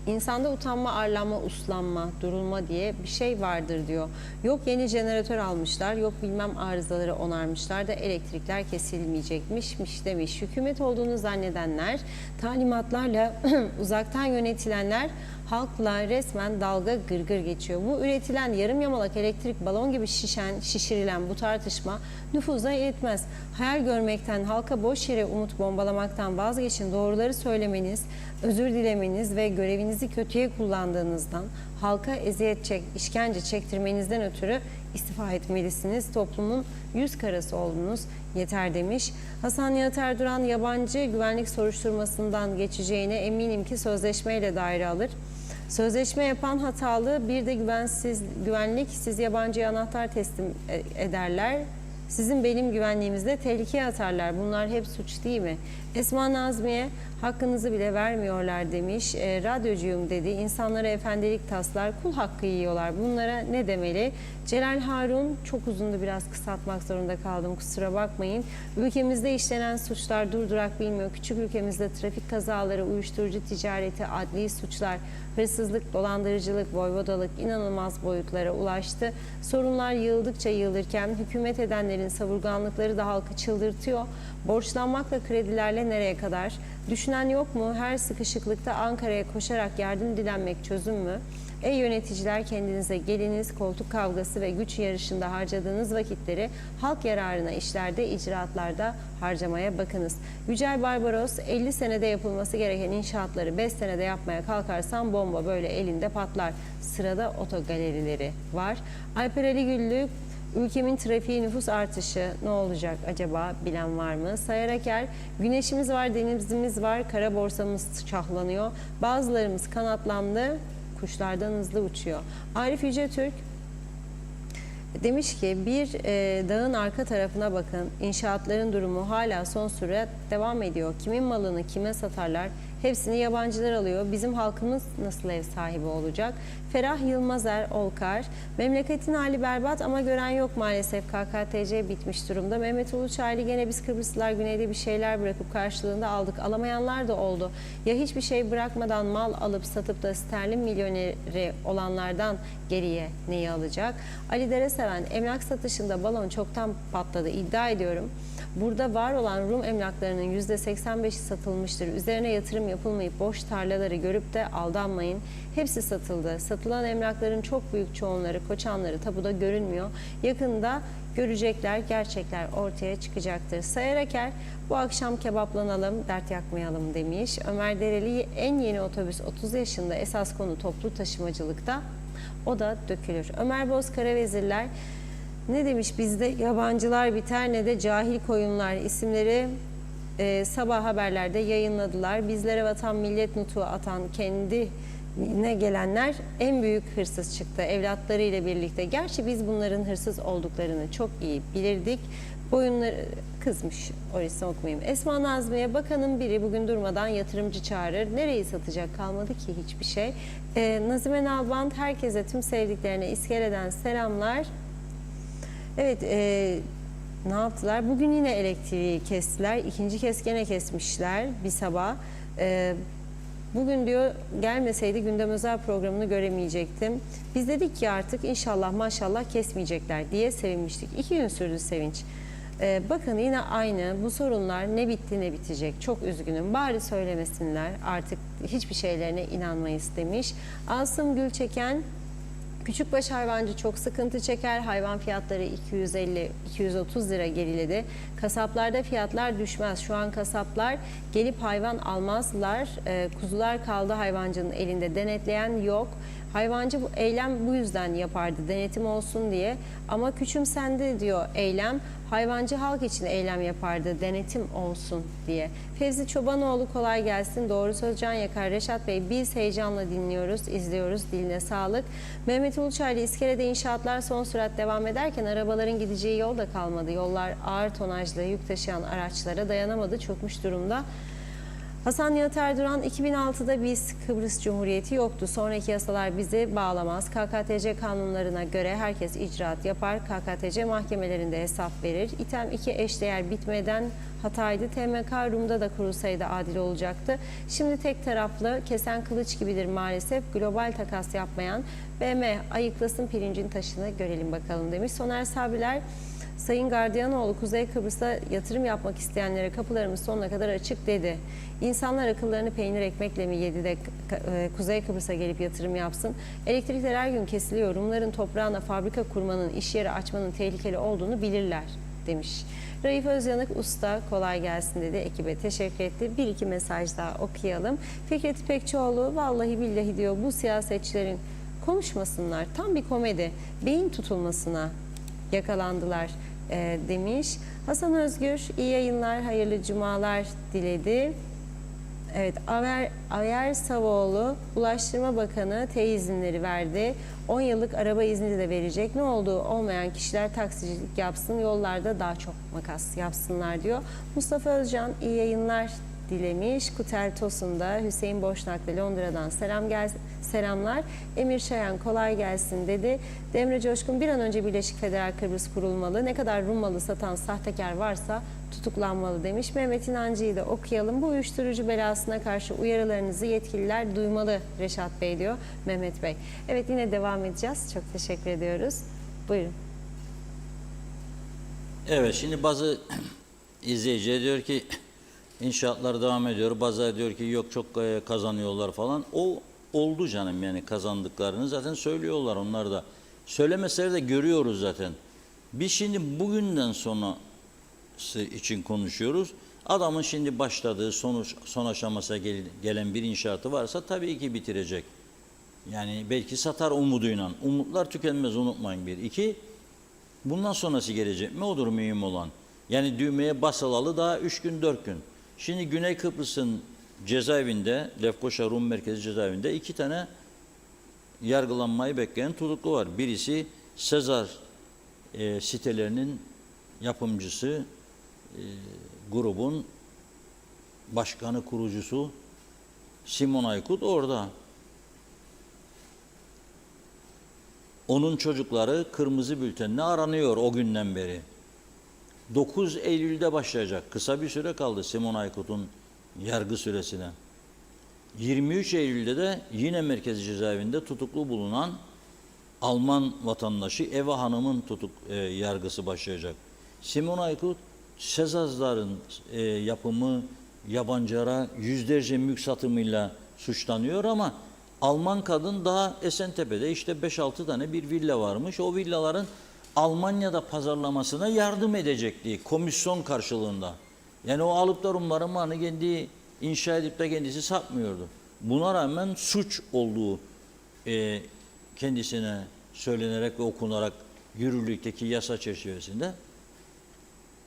İnsanda utanma, arlanma, uslanma, durulma diye bir şey vardır diyor. Yok yeni jeneratör almışlar, yok bilmem arızaları onarmışlar da elektrikler kesilmeyecekmiş demiş. Hükümet olduğunu zannedenler, talimatlarla uzaktan yönetilenler halkla resmen dalga gırgır geçiyor. Bu üretilen yarım yamalak elektrik balon gibi şişirilen bu tartışma nüfuza yetmez. Hayal görmekten, halka boş yere umut bombalamaktan vazgeçin. Doğruları söylemeniz, özür dilemeniz ve görevinizi kötüye kullandığınızdan, halka işkence çektirmenizden ötürü istifa etmelisiniz. Toplumun yüz karası oldunuz, yeter demiş. Hasan Nihat Erdoğan, yabancı güvenlik soruşturmasından geçeceğine eminim ki sözleşmeyle daire alır. Sözleşme yapan hatalı, bir de güvenlik siz yabancıya anahtar teslim ederler. Sizin benim güvenliğimizde tehlikeye atarlar. Bunlar hep suç değil mi? Esma Nazmiye, hakkınızı bile vermiyorlar demiş. Radyocuyum dedi. İnsanlara efendilik taslar, kul hakkı yiyorlar. Bunlara ne demeli? Celal Harun, çok uzundu, biraz kısaltmak zorunda kaldım, kusura bakmayın. Ülkemizde işlenen suçlar durdurak bilmiyor. Küçük ülkemizde trafik kazaları, uyuşturucu ticareti, adli suçlar, hırsızlık, dolandırıcılık, voyvodalık inanılmaz boyutlara ulaştı. Sorunlar yığıldıkça yığılırken hükümet edenlerin savurganlıkları da halkı çıldırtıyor. Borçlanmakla, kredilerle nereye kadar? Düşünen yok mu? Her sıkışıklıkta Ankara'ya koşarak yardım dilenmek çözüm mü? Ey yöneticiler, kendinize geliniz. Koltuk kavgası ve güç yarışında harcadığınız vakitleri halk yararına işlerde, icraatlarda harcamaya bakınız. Yücel Barbaros, 50 senede yapılması gereken inşaatları 5 senede yapmaya kalkarsan bomba böyle elinde patlar. Sırada otogalerileri var. Alper Ali Güllü, ülkemin trafiği, nüfus artışı ne olacak acaba, bilen var mı? Sayar Aker, güneşimiz var, denizimiz var, kara borsamız çahlanıyor. Bazılarımız kanatlandı, kuşlardan hızlı uçuyor. Arif Yüce Türk demiş ki bir dağın arka tarafına bakın. İnşaatların durumu hala son sürat devam ediyor. Kimin malını kime satarlar? Hepsini yabancılar alıyor. Bizim halkımız nasıl ev sahibi olacak? Ferah Yılmazer Olkar, memleketin hali berbat ama gören yok maalesef. KKTC bitmiş durumda. Mehmet Uluçaylı gene biz Kıbrıslılar güneyde bir şeyler bırakıp karşılığında aldık. Alamayanlar da oldu. Ya hiçbir şey bırakmadan mal alıp satıp da sterlin milyoneri olanlardan geriye neyi alacak? Ali Dereseven, emlak satışında balon çoktan patladı iddia ediyorum. Burada var olan Rum emlaklarının %85'i satılmıştır. Üzerine yatırım yapılmayıp boş tarlaları görüp de aldanmayın. Hepsi satıldı. Satılan emlakların çok büyük çoğunları, koçanları tapuda görünmüyor. Yakında görecekler, gerçekler ortaya çıkacaktır. Sayar Aker, bu akşam kebaplanalım, dert yakmayalım demiş. Ömer Dereli, en yeni otobüs 30 yaşında, esas konu toplu taşımacılıkta. O da dökülür. Ömer Bozkara Vezirler, ne demiş bizde yabancılar biter ne de cahil koyunlar isimleri sabah haberlerde yayınladılar. Bizlere vatan millet nutuğu atan kendine gelenler en büyük hırsız çıktı evlatlarıyla birlikte. Gerçi biz bunların hırsız olduklarını çok iyi bilirdik. Boyunları kızmış. Orasını okumayayım. Esma Nazmiye, bakanın biri bugün durmadan yatırımcı çağırır. Nereyi satacak, kalmadı ki hiçbir şey. Nazime Nalbant, herkese tüm sevdiklerine iskeleden selamlar. Evet, ne yaptılar? Bugün yine elektriği kestiler. İkinci kez gene kesmişler bir sabah. Bugün diyor gelmeseydi gündem özel programını göremeyecektim. Biz dedik ki artık inşallah maşallah kesmeyecekler diye sevinmiştik. 2 gün sürdü sevinç. Bakın yine aynı bu sorunlar ne bitti ne bitecek. Çok üzgünüm. Bari söylemesinler. Artık hiçbir şeylerine inanmayız demiş. Asım Gülçeken, küçükbaş hayvancı çok sıkıntı çeker. Hayvan fiyatları 250-230 lira geriledi. Kasaplarda fiyatlar düşmez. Şu an kasaplar gelip hayvan almazlar. Kuzular kaldı hayvancının elinde. Denetleyen yok. Hayvancı bu eylem bu yüzden yapardı. Denetim olsun diye. Ama küçümsendi diyor eylem. Hayvancı halk için eylem yapardı. Denetim olsun diye. Fevzi Çobanoğlu, kolay gelsin. Doğru söz can yakar. Reşat Bey, biz heyecanla dinliyoruz, izliyoruz. Diline sağlık. Mehmet Uluçaylı, iskelede inşaatlar son sürat devam ederken arabaların gideceği yol da kalmadı. Yollar ağır tonajlı yük taşıyan araçlara dayanamadı. Çökmüş durumda. Hasan Nihat Erduran, 2006'da biz Kıbrıs Cumhuriyeti yoktu. Sonraki yasalar bizi bağlamaz. KKTC kanunlarına göre herkes icraat yapar. KKTC mahkemelerinde hesap verir. İtem 2 eşdeğer bitmeden hataydı. TMK Rum'da da kurulsaydı adil olacaktı. Şimdi tek taraflı kesen kılıç gibidir maalesef. Global takas yapmayan BM ayıklasın pirincin taşını görelim bakalım demiş. Soner Sabiler, Sayın Gardiyanoğlu, Kuzey Kıbrıs'a yatırım yapmak isteyenlere kapılarımız sonuna kadar açık dedi. İnsanlar akıllarını peynir ekmekle mi yedi de Kuzey Kıbrıs'a gelip yatırım yapsın? Elektrikler her gün kesiliyor. Rumların toprağına fabrika kurmanın, iş yeri açmanın tehlikeli olduğunu bilirler demiş. Raif Özyanık Usta, kolay gelsin dedi. Ekibe teşekkür etti. Bir iki mesaj daha okuyalım. Fikret İpekçioğlu, vallahi billahi diyor, bu siyasetçilerin konuşmasınlar. Tam bir komedi. Beyin tutulmasına yakalandılar demiş. Hasan Özgür, iyi yayınlar, hayırlı cumalar diledi. Evet, Aver Savoğlu, Ulaştırma Bakanı T izinleri verdi. 10 yıllık araba izni de verecek. Ne olduğu olmayan kişiler taksicilik yapsın, yollarda daha çok makas yapsınlar diyor. Mustafa Özcan, iyi yayınlar dilemiş. Kutel Tosun da, Hüseyin Boşnak da Londra'dan selamlar. Emir Şayan, kolay gelsin dedi. Demre Coşkun, bir an önce Birleşik Federal Kıbrıs kurulmalı. Ne kadar Rum malı satan sahtekar varsa tutuklanmalı demiş. Mehmet İnancı'yı da okuyalım. Bu uyuşturucu belasına karşı uyarılarınızı yetkililer duymalı Reşat Bey diyor Mehmet Bey. Evet, yine devam edeceğiz. Çok teşekkür ediyoruz. Buyurun. Evet, şimdi bazı izleyiciler diyor ki İnşaatlar devam ediyor. Bazı diyor ki yok çok kazanıyorlar falan. O oldu canım, yani kazandıklarını zaten söylüyorlar onlar da. Söylemeseler de görüyoruz zaten. Biz şimdi bugünden sonrası için konuşuyoruz. Adamın şimdi başladığı son aşamasına gelen bir inşaatı varsa tabii ki bitirecek. Yani belki satar umuduyla. Umutlar tükenmez, unutmayın bir. 2, bundan sonrası gelecek mi? Odur mühim olan. Yani düğmeye basılalı daha 3 gün 4 gün. Şimdi Güney Kıbrıs'ın cezaevinde, Lefkoşa Rum Merkezi cezaevinde 2 tane yargılanmayı bekleyen tutuklu var. Birisi Sezar sitelerinin yapımcısı, grubun başkanı, kurucusu Simon Aykut orada. Onun çocukları kırmızı bültenle aranıyor o günden beri. 9 Eylül'de başlayacak. Kısa bir süre kaldı Simon Aykut'un yargı süresine. 23 Eylül'de de yine merkezi cezaevinde tutuklu bulunan Alman vatandaşı Eva Hanım'ın yargısı başlayacak. Simon Aykut, Sezar'ların yapımı yabancılara yüzlerce mülk satımıyla suçlanıyor ama Alman kadın daha Esentepe'de işte 5-6 tane bir villa varmış. O villaların Almanya'da pazarlamasına yardım edecekti komisyon karşılığında. Yani o alıp da Rumların malını kendi inşa edip de kendisi satmıyordu. Buna rağmen suç olduğu kendisine söylenerek ve okunarak yürürlükteki yasa çerçevesinde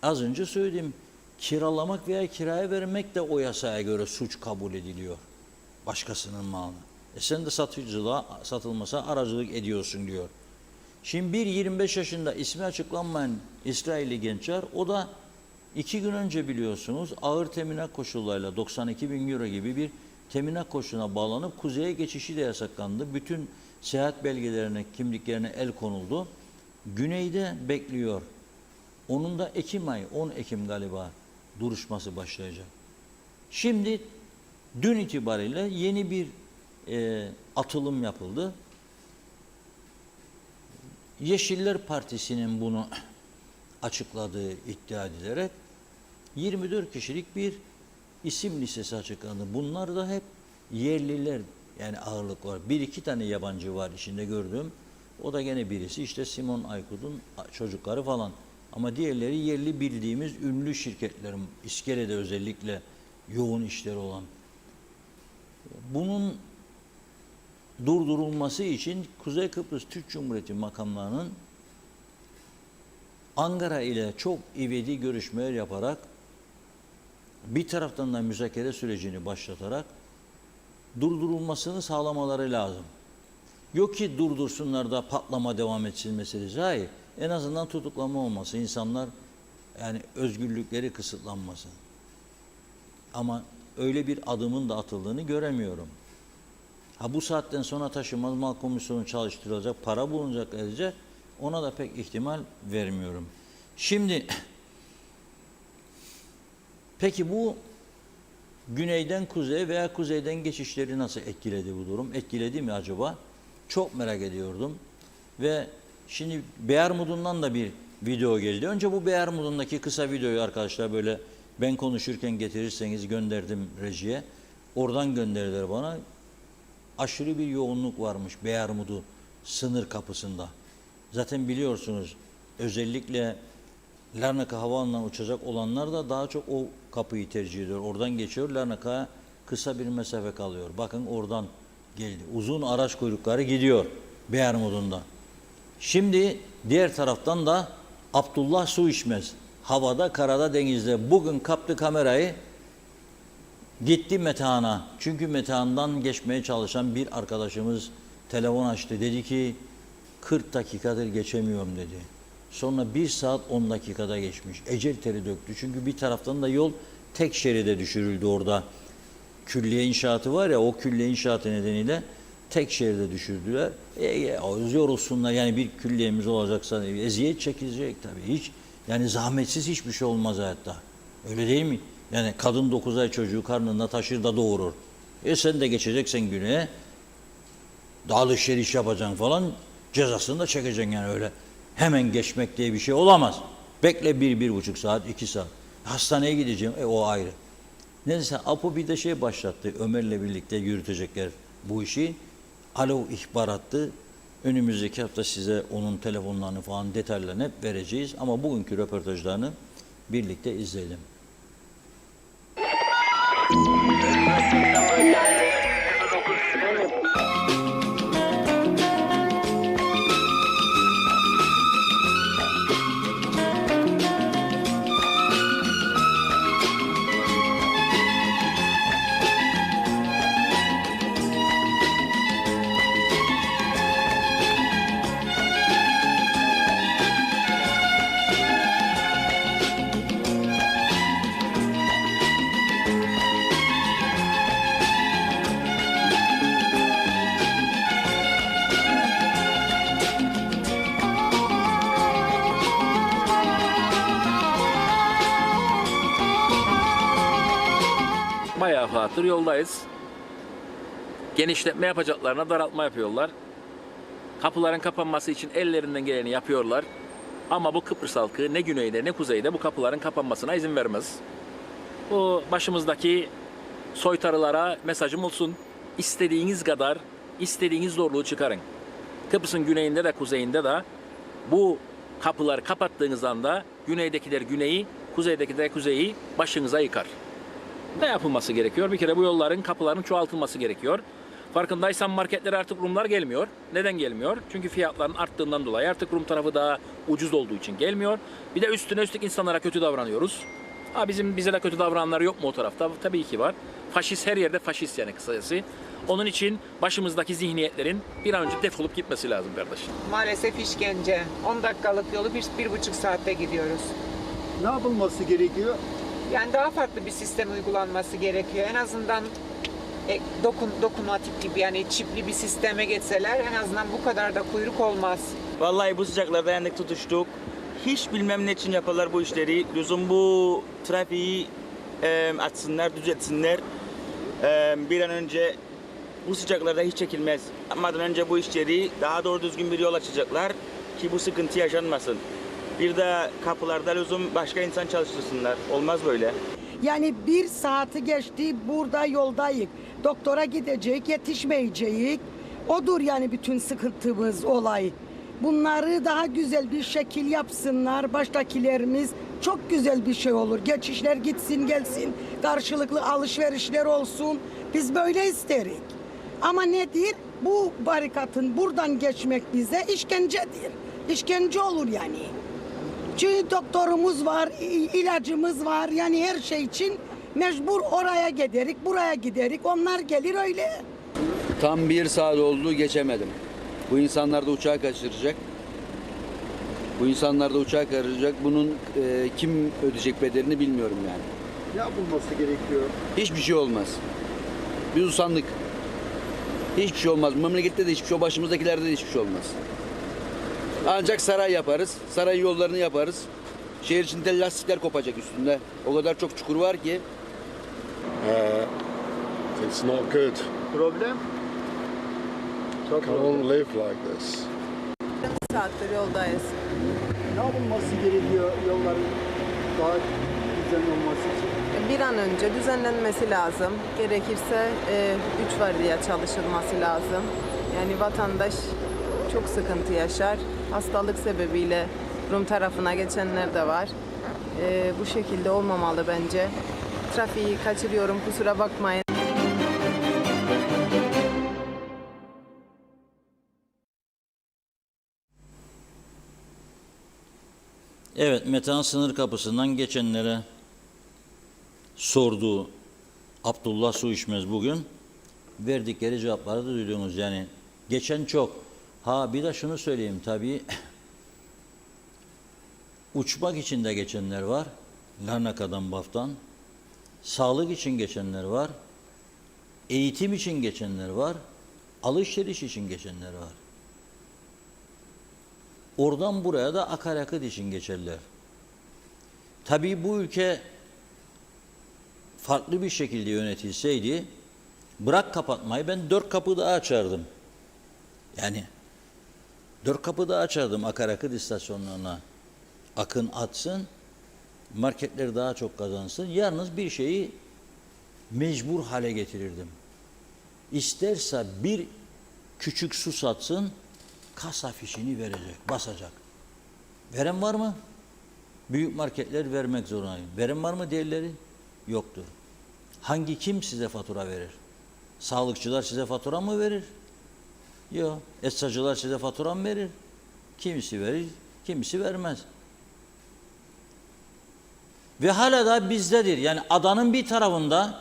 az önce söylediğim kiralamak veya kiraya vermek de o yasaya göre suç kabul ediliyor. Başkasının malını. Sen de satıcılığa, satılmasa aracılık ediyorsun diyor. Şimdi bir 25 yaşında ismi açıklanmayan İsrailli genç var. O da 2 gün önce biliyorsunuz ağır teminat koşullarıyla 92.000 euro gibi bir teminat koşuluna bağlanıp kuzeye geçişi de yasaklandı. Bütün seyahat belgelerine, kimliklerine el konuldu. Güneyde bekliyor. Onun da Ekim ayı, 10 Ekim galiba duruşması başlayacak. Şimdi dün itibariyle yeni bir atılım yapıldı. Yeşiller Partisi'nin bunu açıkladığı iddia edilerek 24 kişilik bir isim listesi açıklandı. Bunlar da hep yerliler, yani ağırlık var. 1-2 tane yabancı var içinde gördüğüm. O da gene birisi işte Simon Aykut'un çocukları falan. Ama diğerleri yerli bildiğimiz ünlü şirketlerin, İskele'de özellikle yoğun işleri olan. Bunun durdurulması için Kuzey Kıbrıs Türk Cumhuriyeti makamlarının Ankara ile çok ivedi görüşmeler yaparak bir taraftan da müzakere sürecini başlatarak durdurulmasını sağlamaları lazım. Yok ki durdursunlar da patlama devam etsin meselesi. Hayır. En azından tutuklama olması, insanlar yani özgürlükleri kısıtlanmasın. Ama öyle bir adımın da atıldığını göremiyorum. Ha bu saatten sonra taşınmaz mal komisyonu çalıştırılacak, para bulunacak edecek, ona da pek ihtimal vermiyorum. Şimdi peki bu güneyden kuzeye veya kuzeyden geçişleri nasıl etkiledi bu durum? Etkiledi mi acaba? Çok merak ediyordum. Ve şimdi Beyarmudun'dan da bir video geldi. Önce bu Beyarmudun'daki kısa videoyu arkadaşlar böyle ben konuşurken getirirseniz gönderdim rejiye. Oradan gönderdiler bana. Aşırı bir yoğunluk varmış Beyarmudu sınır kapısında. Zaten biliyorsunuz özellikle Larnaka havaalanından uçacak olanlar da daha çok o kapıyı tercih ediyor. Oradan geçiyor, Larnaka'ya kısa bir mesafe kalıyor. Bakın oradan geldi. Uzun araç kuyrukları gidiyor Beyarmudun'da. Şimdi diğer taraftan da Abdullah Su İçmez. Havada, karada, denizde. Bugün kaptı kamerayı, gitti Metehan'a. Çünkü Metehan'dan geçmeye çalışan bir arkadaşımız telefon açtı. Dedi ki 40 dakikadır geçemiyorum dedi. Sonra 1 saat 10 dakikada geçmiş. Ecel teri döktü. Çünkü bir taraftan da yol tek şeride düşürüldü orada. Külliye inşaatı var ya, o külliye inşaatı nedeniyle tek şeride düşürdüler. Yorulsunlar yani, bir külliyemiz olacaksa eziyet çekilecek tabii. Hiç yani zahmetsiz hiçbir şey olmaz hayatta. Öyle değil mi? Yani kadın 9 ay çocuğu karnında taşır da doğurur. Sen de geçeceksen güneye, alışveriş yapacaksın falan, cezasını da çekeceksin yani öyle. Hemen geçmek diye bir şey olamaz. Bekle 1-1,5 saat, 2 saat. Hastaneye gideceğim, o ayrı. Neyse Apo bir de şey başlattı. Ömer'le birlikte yürütecekler bu işi. Alo ihbarattı. Önümüzdeki hafta size onun telefonlarını falan detaylarını hep vereceğiz. Ama bugünkü röportajlarını birlikte izleyelim. saattir yoldayız. Genişletme yapacaklarına daraltma yapıyorlar. Kapıların kapanması için ellerinden geleni yapıyorlar. Ama bu Kıbrıs halkı ne güneyde ne kuzeyde bu kapıların kapanmasına izin vermez. Bu başımızdaki soytarılara mesajım olsun. İstediğiniz kadar, istediğiniz zorluğu çıkarın. Kıbrıs'ın güneyinde de kuzeyinde de bu kapıları kapattığınız anda güneydekiler güneyi, kuzeydekiler kuzeyi başınıza yıkar. Ne yapılması gerekiyor? Bir kere bu yolların, kapıların çoğaltılması gerekiyor. Farkındaysan marketlere artık Rumlar gelmiyor. Neden gelmiyor? Çünkü fiyatların arttığından dolayı artık Rum tarafı daha ucuz olduğu için gelmiyor. Bir de üstüne üstlük insanlara kötü davranıyoruz. Bize de kötü davrananlar yok mu o tarafta? Tabii ki var. Faşist her yerde faşist yani kısacası. Onun için başımızdaki zihniyetlerin bir an önce defolup gitmesi lazım kardeşim. Maalesef işkence. 10 dakikalık yolu 1,5 saatte gidiyoruz. Ne yapılması gerekiyor? Yani daha farklı bir sistem uygulanması gerekiyor. En azından dokunmatik gibi yani çipli bir sisteme geçseler en azından bu kadar da kuyruk olmaz. Vallahi bu sıcaklarda yandık tutuştuk. Hiç bilmem ne için yaparlar bu işleri. Lüzum bu trafiği açsınlar, düzeltsinler. Bir an önce bu sıcaklarda hiç çekilmez. Yapmadan önce bu işleri daha doğru düzgün bir yol açacaklar ki bu sıkıntı yaşanmasın. Bir de kapılarda lüzum başka insan çalıştırsınlar. Olmaz böyle. Yani 1 saati geçti burada yoldayız. Doktora gidecek, yetişmeyecek. Odur yani bütün sıkıntımız, olay. Bunları daha güzel bir şekil yapsınlar. Baştakilerimiz çok güzel bir şey olur. Geçişler gitsin gelsin, karşılıklı alışverişler olsun. Biz böyle isterik. Ama nedir? Bu barikatın buradan geçmek bize işkencedir. İşkence olur yani. Çünkü doktorumuz var, ilacımız var. Yani her şey için mecbur oraya giderik, buraya giderik. Onlar gelir öyle. Tam 1 saat oldu, geçemedim. Bu insanlar da uçağı kaçıracak. Bunun kim ödeyecek bedelini bilmiyorum yani. Ne yapılması gerekiyor? Hiçbir şey olmaz. Biz usandık. Hiçbir şey olmaz. Memlekette de hiçbir şey, başımızdakilerde de hiçbir şey olmaz. Ancak saray yaparız. Saray yollarını yaparız. Şehir içinde lastikler kopacak üstünde. O kadar çok çukur var ki. It's not good. Problem? Can't live like this. Saattir yoldayız. Ne yapılması gerekiyor yolların daha düzenli olması için? Bir an önce düzenlenmesi lazım. Gerekirse 3 vardiya çalışılması lazım. Yani vatandaş çok sıkıntı yaşar. Hastalık sebebiyle Rum tarafına geçenler de var. Bu şekilde olmamalı bence. Trafiği kaçırıyorum, kusura bakmayın. Evet, Metehan sınır kapısından geçenlere sorduğu Abdullah Su İçmez bugün verdikleri cevapları da duydunuz. Yani geçen çok. Bir de şunu söyleyeyim tabii. Uçmak için de geçenler var. Larnaka'dan, Baf'tan. Sağlık için geçenler var. Eğitim için geçenler var. Alışveriş için geçenler var. Oradan buraya da akaryakıt için geçerler. Tabii bu ülke farklı bir şekilde yönetilseydi, bırak kapatmayı, ben 4 kapı daha açardım. Yani 4 kapı daha açardım akaryakıt istasyonlarına. Akın atsın, marketler daha çok kazansın. Yalnız bir şeyi mecbur hale getirirdim. İsterse bir küçük su satsın, kasa fişini verecek, basacak. Veren var mı? Büyük marketler vermek zorunda. Veren var mı diğerleri? Yoktur. Kim size fatura verir? Sağlıkçılar size fatura mı verir? Yok. Eczacılar size fatura mı verir? Kimisi verir, kimisi vermez. Ve hala da bizdedir. Yani adanın bir tarafında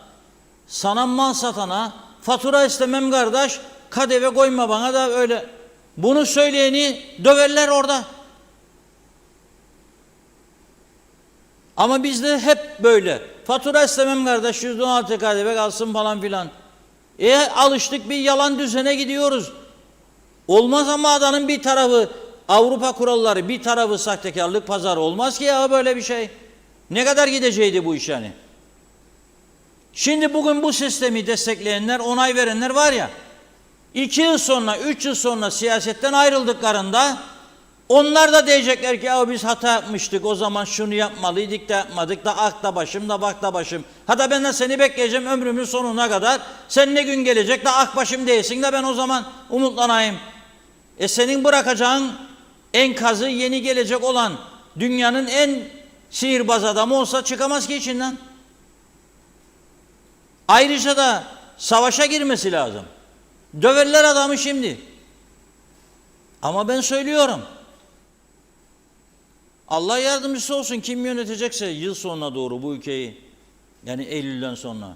sana mal satana fatura istemem kardeş, kadeve koyma bana da öyle. Bunu söyleyeni döverler orada. Ama bizde hep böyle. Fatura istemem kardeş, %16 KDV kalsın falan filan. Alıştık, bir yalan düzene gidiyoruz. Olmaz ama adanın bir tarafı Avrupa kuralları, bir tarafı sahtekarlık pazarı, olmaz ki ya böyle bir şey. Ne kadar gideceğiydi bu iş yani? Şimdi bugün bu sistemi destekleyenler, onay verenler var ya, 2 yıl sonra, 3 yıl sonra siyasetten ayrıldıklarında onlar da diyecekler ki ya biz hata yapmıştık, o zaman şunu yapmalıydık da yapmadık da akla başım da bakla başım. Hatta ben de seni bekleyeceğim ömrümün sonuna kadar. Sen ne gün gelecek de ak başım değilsin de ben o zaman umutlanayım. Senin bırakacağın enkazı yeni gelecek olan dünyanın en sihirbaz adamı olsa çıkamaz ki içinden. Ayrıca da savaşa girmesi lazım. Döverler adamı şimdi. Ama ben söylüyorum. Allah yardımcısı olsun, kim yönetecekse yıl sonuna doğru bu ülkeyi. Yani Eylül'den sonra.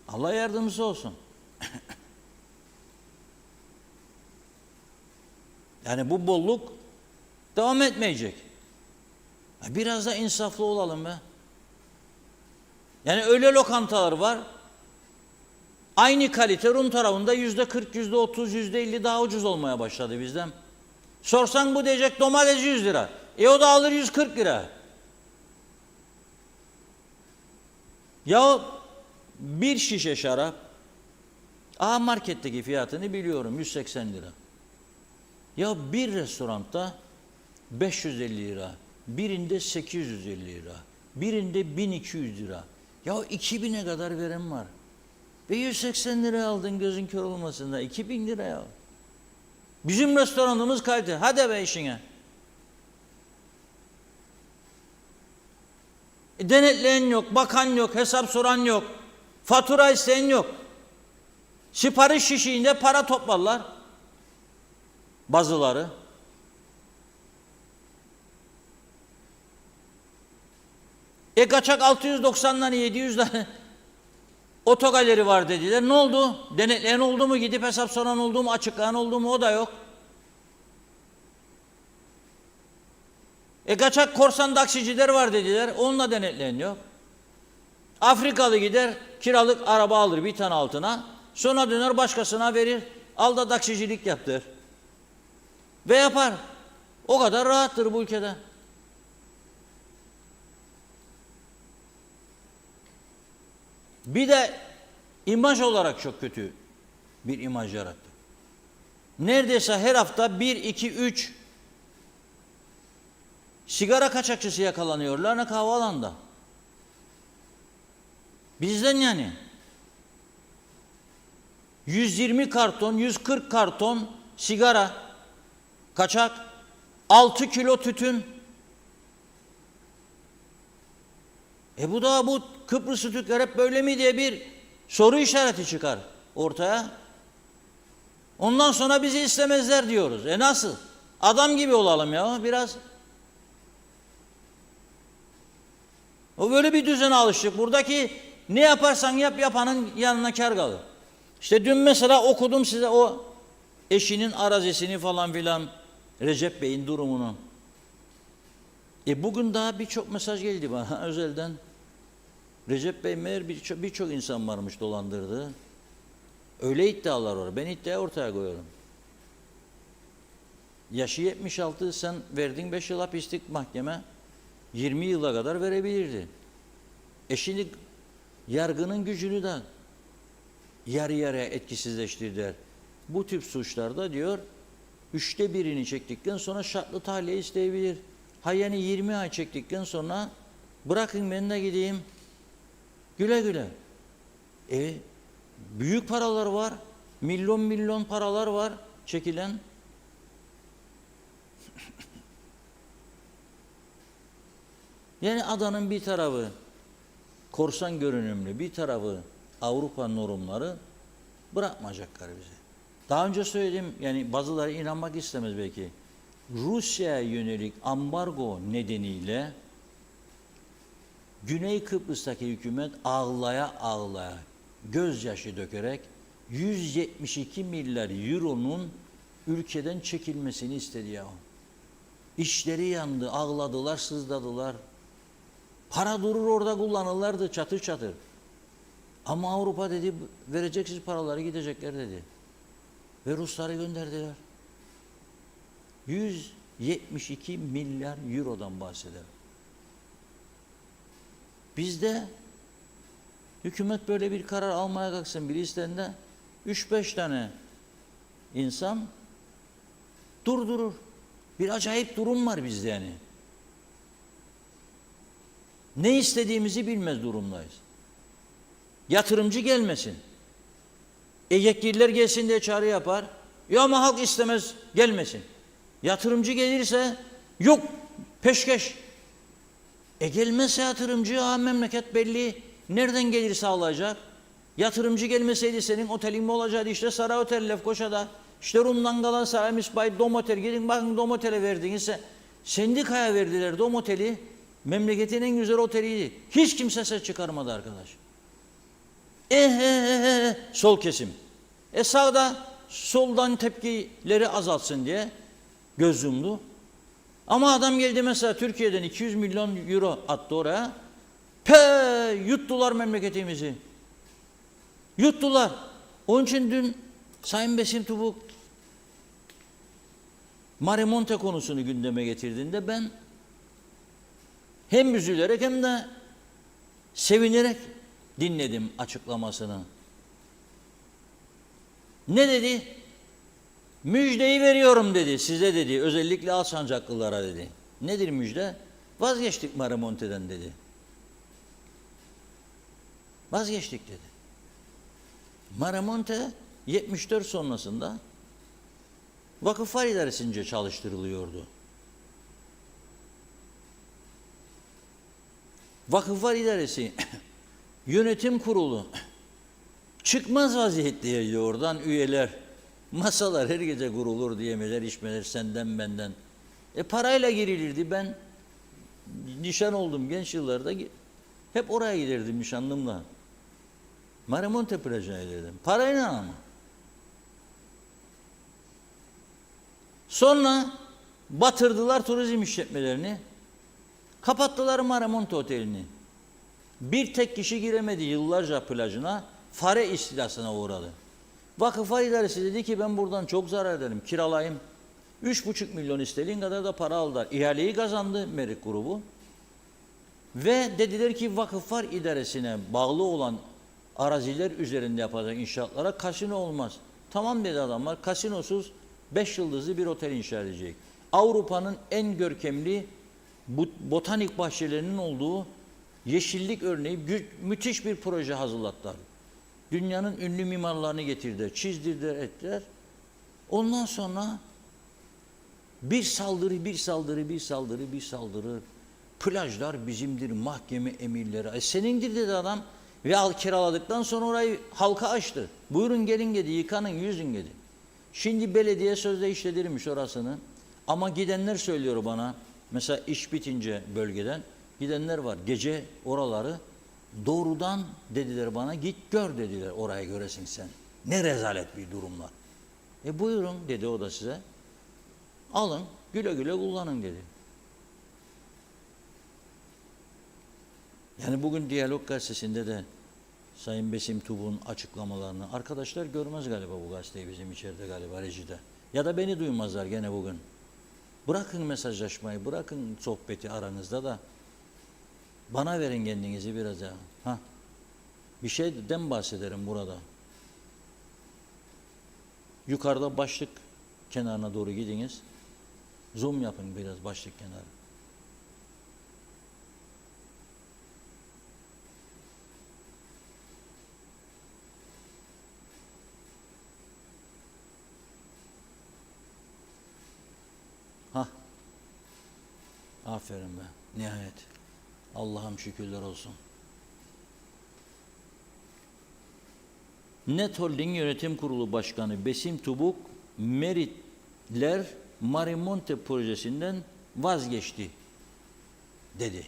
Allah yardımcısı olsun. Yani bu bolluk devam etmeyecek. Biraz da insaflı olalım be. Yani öyle lokantalar var. Aynı kalite Rum tarafında %40, %30, %50 daha ucuz olmaya başladı bizden. Sorsan bu diyecek domates 100 lira. O da alır 140 lira. Ya bir şişe şarap, marketteki fiyatını biliyorum 180 lira. Ya bir restoranda 550 lira, birinde 850 lira, birinde 1200 lira. Ya 2000'e kadar veren var. Ve 180 lira aldın gözün kör olmasın da 2000 lira ya. Bizim restoranımız kalite. Hadi be işine. Denetleyen yok, bakan yok, hesap soran yok, fatura isteyen yok. Sipariş şişiğinde para toplarlar. Bazıları. Kaçak 690'dan 700'den otogaleri var dediler. Ne oldu? Denetleyen oldu mu? Gidip hesap soran oldu mu? Açıklayan oldu mu? O da yok. Kaçak korsan taksiciler var dediler. Onunla denetleyen yok. Afrikalı gider kiralık araba alır bir tane altına. Sonra döner başkasına verir. Al da taksicilik yaptır. Ve yapar. O kadar rahattır bu ülkede. Bir de imaj olarak çok kötü bir imaj yarattı. Neredeyse her hafta 1, 2, 3 sigara kaçakçısı yakalanıyorlar ne havaalanında. Bizden yani. 120 karton, 140 karton sigara kaçak, 6 kilo tütün. Bu Kıbrıs'ı Türkler hep böyle mi diye bir soru işareti çıkar ortaya. Ondan sonra bizi istemezler diyoruz. Nasıl? Adam gibi olalım ya biraz. O böyle bir düzene alıştık. Buradaki ne yaparsan yap yapanın yanına kar kalır. İşte dün mesela okudum size o eşinin arazisini falan filan, Recep Bey'in durumunu. Bugün daha birçok mesaj geldi bana özelden. Recep Bey meğer birçok insan varmış dolandırdı. Öyle iddialar var. Ben iddiayı ortaya koyuyorum. Yaşı 76, sen verdin 5 yıl hapislik mahkeme 20 yıla kadar verebilirdi. Şimdi yargının gücünü de yarı yarıya etkisizleştirdiler. Bu tip suçlarda diyor 3'te 1'ini çektikten sonra şartlı tahliye isteyebilir. Yani 20 ay çektikten sonra bırakın ben de gideyim. Güle güle. Büyük paralar var. Milyon paralar var çekilen. Yani adanın bir tarafı korsan görünümlü, bir tarafı Avrupa normları bırakmayacaklar bize. Daha önce söyledim, yani bazıları inanmak istemez belki. Rusya'ya yönelik ambargo nedeniyle Güney Kıbrıs'taki hükümet ağlaya ağlaya, gözyaşı dökerek 172 milyar euronun ülkeden çekilmesini istedi ya. İşleri yandı, ağladılar, sızladılar. Para durur orada kullanırlardı çatır çatır. Ama Avrupa dedi, vereceksiniz paraları gidecekler dedi. Ve Rusları gönderdiler. 172 milyar eurodan bahseder. Bizde hükümet böyle bir karar almaya kalksın bir istediğinde 3-5 tane insan durdurur. Bir acayip durum var bizde yani. Ne istediğimizi bilmez durumdayız. Yatırımcı gelmesin. Yetkililer gelsin diye çağrı yapar. Ya ama halk istemez, gelmesin. Yatırımcı gelirse yok, peşkeş. Gelmezse yatırımcı, memleket belli. Nereden gelir sağlayacak? Yatırımcı gelmeseydi senin otelin mi olacaktı? İşte Saray Otel Lefkoşa'da. İşte Rum'dan kalan Saray Misbahit Dom Otel. Gidin bakın Dom Otel'e verdinizse. Sendikaya verdiler Dom Otel'i. Memleketin en güzel oteliydi. Hiç kimse ses çıkarmadı arkadaş. Sol kesim. Sağda soldan tepkileri azaltsın diye göz yumdu. Ama adam geldi mesela Türkiye'den 200 milyon euro attı oraya. Yuttular memleketimizi. Yuttular. Onun için dün Sayın Besim Tubuk Marimonte konusunu gündeme getirdiğinde ben hem üzülerek hem de sevinerek dinledim açıklamasını. Ne dedi? Müjdeyi veriyorum dedi size dedi. Özellikle Alsancaklılara dedi. Nedir müjde? Vazgeçtik Marimonte'den dedi. Vazgeçtik dedi. Marimonte 74 sonrasında Vakıflar İdaresi'nce çalıştırılıyordu. Vakıflar İdaresi Yönetim Kurulu çıkmaz vaziyetteydi oradan üyeler. Masalar her gece kurulur yemeler içmeler senden benden. Parayla girilirdi. Ben nişan oldum genç yıllarda. Hep oraya giderdim nişanlımla. Marimonte plajına giderdim. Parayla ama. Sonra batırdılar turizm işletmelerini. Kapattılar Marimonte Oteli'ni. Bir tek kişi giremedi yıllarca plajına. Fare istilasına uğradı. Vakıflar İdaresi dedi ki ben buradan çok zarar ederim. Kiralayayım. 3,5 milyon istediğin kadar da para aldılar. İhaleyi kazandı Merik grubu. Ve dediler ki Vakıflar İdaresi'ne bağlı olan araziler üzerinde yapacak inşaatlara kasino olmaz. Tamam dedi adamlar. Kasinosuz 5 yıldızlı bir otel inşa edecek. Avrupa'nın en görkemli botanik bahçelerinin olduğu yeşillik örneği müthiş bir proje hazırlattılar. Dünyanın ünlü mimarlarını getirdiler, çizdirdiler, ettiler. Ondan sonra bir saldırı. Plajlar bizimdir, mahkeme emirleri. Senindir dedi adam. Ve kiraladıktan sonra orayı halka açtı. Buyurun gelin dedi, yıkanın, yüzün dedi. Şimdi belediye sözde işledirmiş orasını. Ama gidenler söylüyor bana, mesela iş bitince bölgeden gidenler var. Gece oraları doğrudan dediler bana, git gör dediler, orayı göresin sen. Ne rezalet bir durumlar. Buyurun dedi o da size. Alın, güle güle kullanın dedi. Yani bugün Diyalog Gazetesi'nde de Sayın Besim Tubuk'un açıklamalarını arkadaşlar görmez galiba bu gazeteyi bizim içeride galiba rejide. Ya da beni duymazlar gene bugün. Bırakın mesajlaşmayı, bırakın sohbeti aranızda da bana verin kendinizi biraz ya. Bir şeyden bahsederim burada. Yukarıda başlık kenarına doğru gidiniz. Zoom yapın biraz başlık kenarı. Aferin be. Nihayet. Allah'ım şükürler olsun. Net Holding Yönetim Kurulu Başkanı Besim Tubuk, Meritler Marimonte projesinden vazgeçti dedi.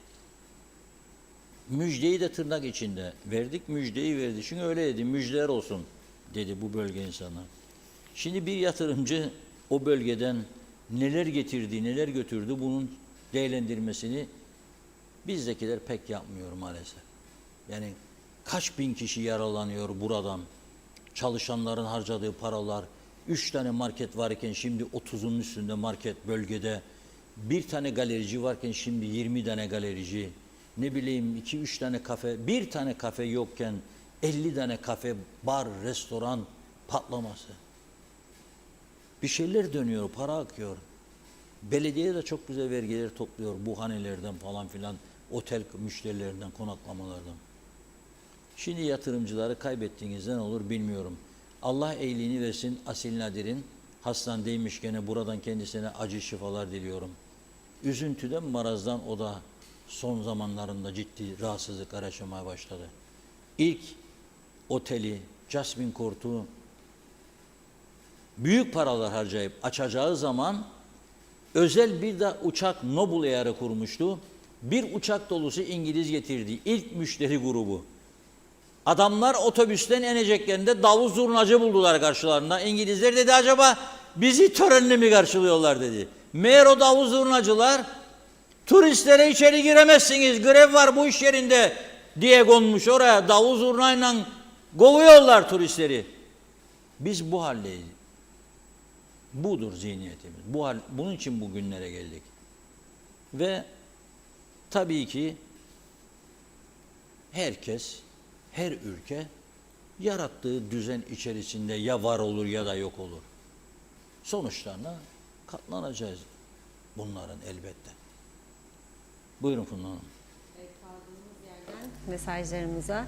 Müjdeyi de tırnak içinde verdik, müjdeyi verdi. Çünkü öyle dedi, müjdeler olsun dedi bu bölge insanlar. Şimdi bir yatırımcı o bölgeden neler getirdi, neler götürdü bunun değerlendirmesini bizdekiler pek yapmıyor maalesef. Yani kaç bin kişi yaralanıyor buradan. Çalışanların harcadığı paralar, 3 tane market varken şimdi 30'un üstünde market bölgede, bir tane galerici varken şimdi 20 tane galerici. ne bileyim 2-3 tane kafe, bir tane kafe yokken 50 tane kafe, bar, restoran patlaması. Bir şeyler dönüyor, para akıyor. Belediye de çok güzel vergiler topluyor bu hanelerden falan filan, otel müşterilerinden, konaklamalardan. Şimdi yatırımcıları kaybettiğinizde ne olur bilmiyorum. Allah iyiliğini versin Asil Nadir'in, hastanedeymiş gene buradan kendisine acı şifalar diliyorum. Üzüntüden, marazdan o da son zamanlarında ciddi rahatsızlıklar yaşamaya başladı. İlk oteli, Jasmine Court'u büyük paralar harcayıp açacağı zaman özel bir de uçak Noble Air'ı kurmuştu. Bir uçak dolusu İngiliz getirdi. İlk müşteri grubu. Adamlar otobüsten ineceklerinde davul zurnacı buldular karşılarında. İngilizler dedi acaba bizi törenle mi karşılıyorlar dedi. Meğer o davul zurnacılar turistlere içeri giremezsiniz, grev var bu iş yerinde diye konmuş oraya. Davul zurnayla kovuyorlar turistleri. Biz bu haldeyiz. Budur zihniyetimiz. Bunun için bu günlere geldik. Ve tabii ki herkes, her ülke yarattığı düzen içerisinde ya var olur ya da yok olur. Sonuçlarına katlanacağız bunların elbette. Buyurun Funda Hanım. Mesajlarımıza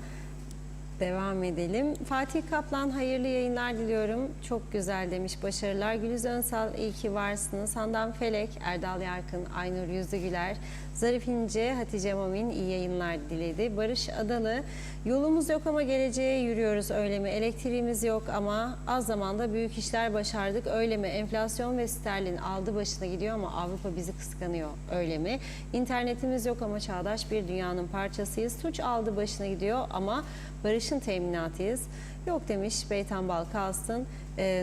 devam edelim. Fatih Kaplan hayırlı yayınlar diliyorum. Çok güzel demiş. Başarılar. Gülüz Önsal iyi ki varsınız. Handan Felek, Erdal Yarkın, Aynur Yüzügüler, Zarif İnce, Hatice Mamin iyi yayınlar diledi. Barış Adalı, yolumuz yok ama geleceğe yürüyoruz öyle mi? Elektriğimiz yok ama az zamanda büyük işler başardık öyle mi? Enflasyon ve sterlin aldı başına gidiyor ama Avrupa bizi kıskanıyor öyle mi? İnternetimiz yok ama çağdaş bir dünyanın parçasıyız. Suç aldı başına gidiyor ama barışın teminatıyız. Yok demiş Beytan Balkalsın.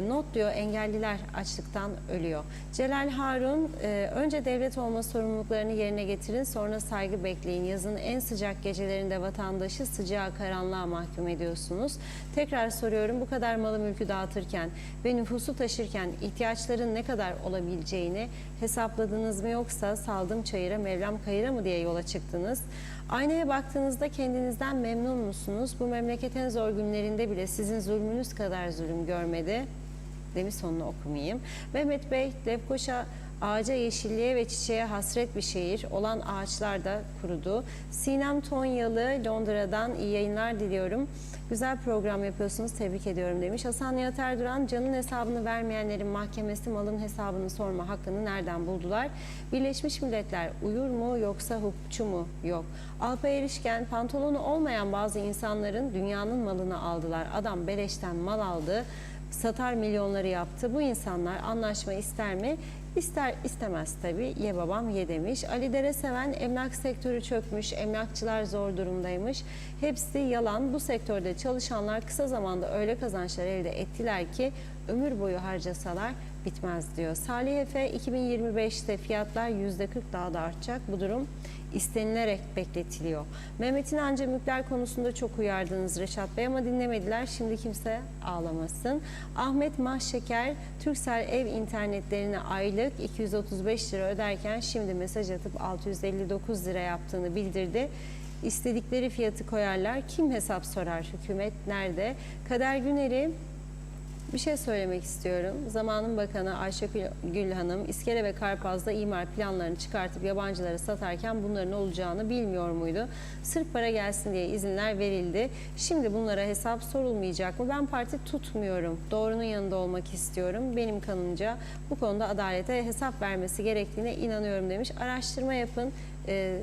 Not diyor engelliler açlıktan ölüyor. Celal Harun, önce devlet olma sorumluluklarını yerine getirin, sonra saygı bekleyin. Yazın en sıcak gecelerinde vatandaşı sıcağa, karanlığa mahkum ediyorsunuz. Tekrar soruyorum, bu kadar malı mülkü dağıtırken ve nüfusu taşırken ihtiyaçların ne kadar olabileceğini hesapladınız mı, yoksa saldım çayıra Mevlam kayıra mı diye yola çıktınız? Aynaya baktığınızda kendinizden memnun musunuz? Bu memleketin zor günlerinde bile sizin zulmünüz kadar zulüm görmedi. Demiş, sonunu okumayayım. Mehmet Bey, Lefkoşa ağaca, yeşilliğe ve çiçeğe hasret bir şehir. Olan ağaçlar da kurudu. Sinem Tonyalı, Londra'dan iyi yayınlar diliyorum. Güzel program yapıyorsunuz, tebrik ediyorum demiş. Hasan Nihat Erduran, canın hesabını vermeyenlerin mahkemesi malın hesabını sorma hakkını nereden buldular? Birleşmiş Milletler uyur mu yoksa hukukçu mu? Yok. Alpay Erişken, pantolonu olmayan bazı insanların dünyanın malını aldılar. Adam beleşten mal aldı, satar milyonları yaptı. Bu insanlar anlaşma ister mi? İster, istemez tabii. Ye babam ye demiş. Ali Dere Seven, emlak sektörü çökmüş, emlakçılar zor durumdaymış. Hepsi yalan. Bu sektörde çalışanlar kısa zamanda öyle kazançlar elde ettiler ki ömür boyu harcasalar bitmez diyor. Salih Efe, 2025'te fiyatlar %40 daha da artacak. Bu durum istenilerek bekletiliyor. Mehmet İnanca, mülkler konusunda çok uyardınız Reşat Bey ama dinlemediler. Şimdi kimse ağlamasın. Ahmet Mahşeker, Turkcell ev internetlerine aylık 235 lira öderken şimdi mesaj atıp 659 lira yaptığını bildirdi. İstedikleri fiyatı koyarlar. Kim hesap sorar? Hükümet nerede? Kader Güner'i, bir şey söylemek istiyorum. Zamanın Bakanı Ayşegül Hanım, İskele ve Karpaz'da imar planlarını çıkartıp yabancılara satarken bunların olacağını bilmiyor muydu? Sırf para gelsin diye izinler verildi. Şimdi bunlara hesap sorulmayacak mı? Ben parti tutmuyorum. Doğrunun yanında olmak istiyorum. Benim kanımca bu konuda adalete hesap vermesi gerektiğine inanıyorum demiş. Araştırma yapın.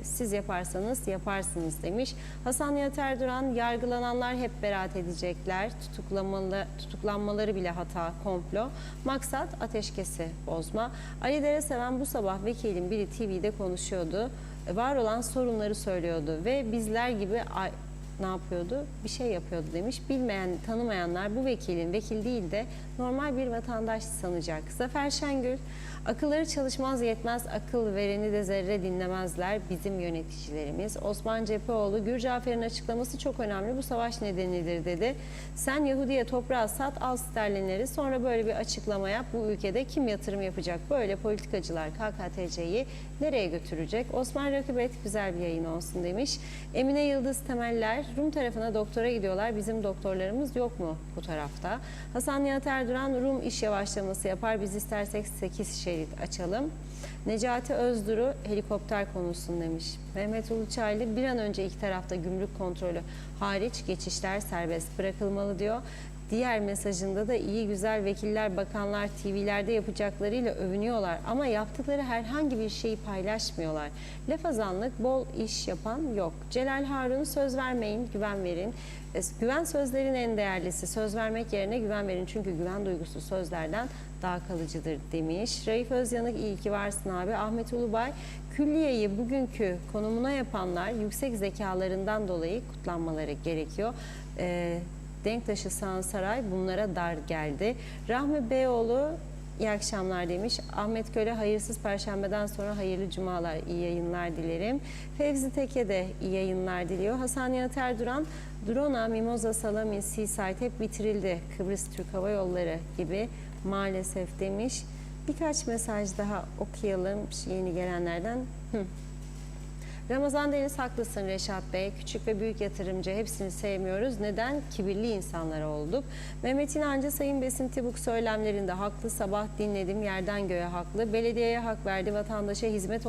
Siz yaparsanız yaparsınız demiş. Hasan Nihat Erduran, yargılananlar hep beraat edecekler. Tutuklanmaları bile hata, komplo. Maksat ateşkesi bozma. Ali Dere Seven, bu sabah vekilin biri TV'de konuşuyordu. Var olan sorunları söylüyordu ve bizler gibi ne yapıyordu? Bir şey yapıyordu demiş. Bilmeyen, tanımayanlar bu vekilin vekil değil de normal bir vatandaş sanacak. Zafer Şengül, akılları çalışmaz yetmez, akıl vereni de zerre dinlemezler bizim yöneticilerimiz. Osman Cepheoğlu, Gürcafer'in açıklaması çok önemli, bu savaş nedenidir dedi. Sen Yahudi'ye toprağı sat, al sterlinleri, sonra böyle bir açıklama yap. Bu ülkede kim yatırım yapacak? Böyle politikacılar KKTC'yi nereye götürecek? Osman Rakibet, güzel bir yayın olsun demiş. Emine Yıldız Temeller, Rum tarafına doktora gidiyorlar. Bizim doktorlarımız yok mu bu tarafta? Hasan Nihat Erduran, Rum iş yavaşlaması yapar. Biz istersek 8 şerit açalım. Necati Özduru, helikopter konuşsun demiş. Mehmet Uluçaylı, bir an önce iki tarafta gümrük kontrolü hariç geçişler serbest bırakılmalı diyor. Diğer mesajında da iyi güzel vekiller, bakanlar TV'lerde yapacaklarıyla övünüyorlar ama yaptıkları herhangi bir şeyi paylaşmıyorlar. Lafazanlık, bol iş yapan yok. Celal Harun, söz vermeyin, güven verin. Güven sözlerin en değerlisi. Söz vermek yerine güven verin. Çünkü güven duygusu sözlerden daha kalıcıdır demiş. Raif Özyanık, iyi ki varsın abi. Ahmet Ulubay, külliyeyi bugünkü konumuna yapanlar yüksek zekalarından dolayı kutlanmaları gerekiyor. Denktaşı Sağan Saray bunlara dar geldi. Rahmi Beyoğlu, iyi akşamlar demiş. Ahmet Köle, hayırsız perşembeden sonra hayırlı cumalar, iyi yayınlar dilerim. Fevzi Teke de iyi yayınlar diliyor. Hasan Nihat Erduran, Drona, Mimoza, Salami, Seaside hep bitirildi. Kıbrıs Türk Hava Yolları gibi maalesef demiş. Birkaç mesaj daha okuyalım yeni gelenlerden. Ramazan Deniz, haklısın Reşat Bey. Küçük ve büyük yatırımcı hepsini sevmiyoruz. Neden? Kibirli insanlar olduk. Mehmet İnancı, Sayın Besim Tibuk söylemlerinde haklı. Sabah dinledim, yerden göğe haklı. Belediyeye hak verdi, vatandaşa hizmet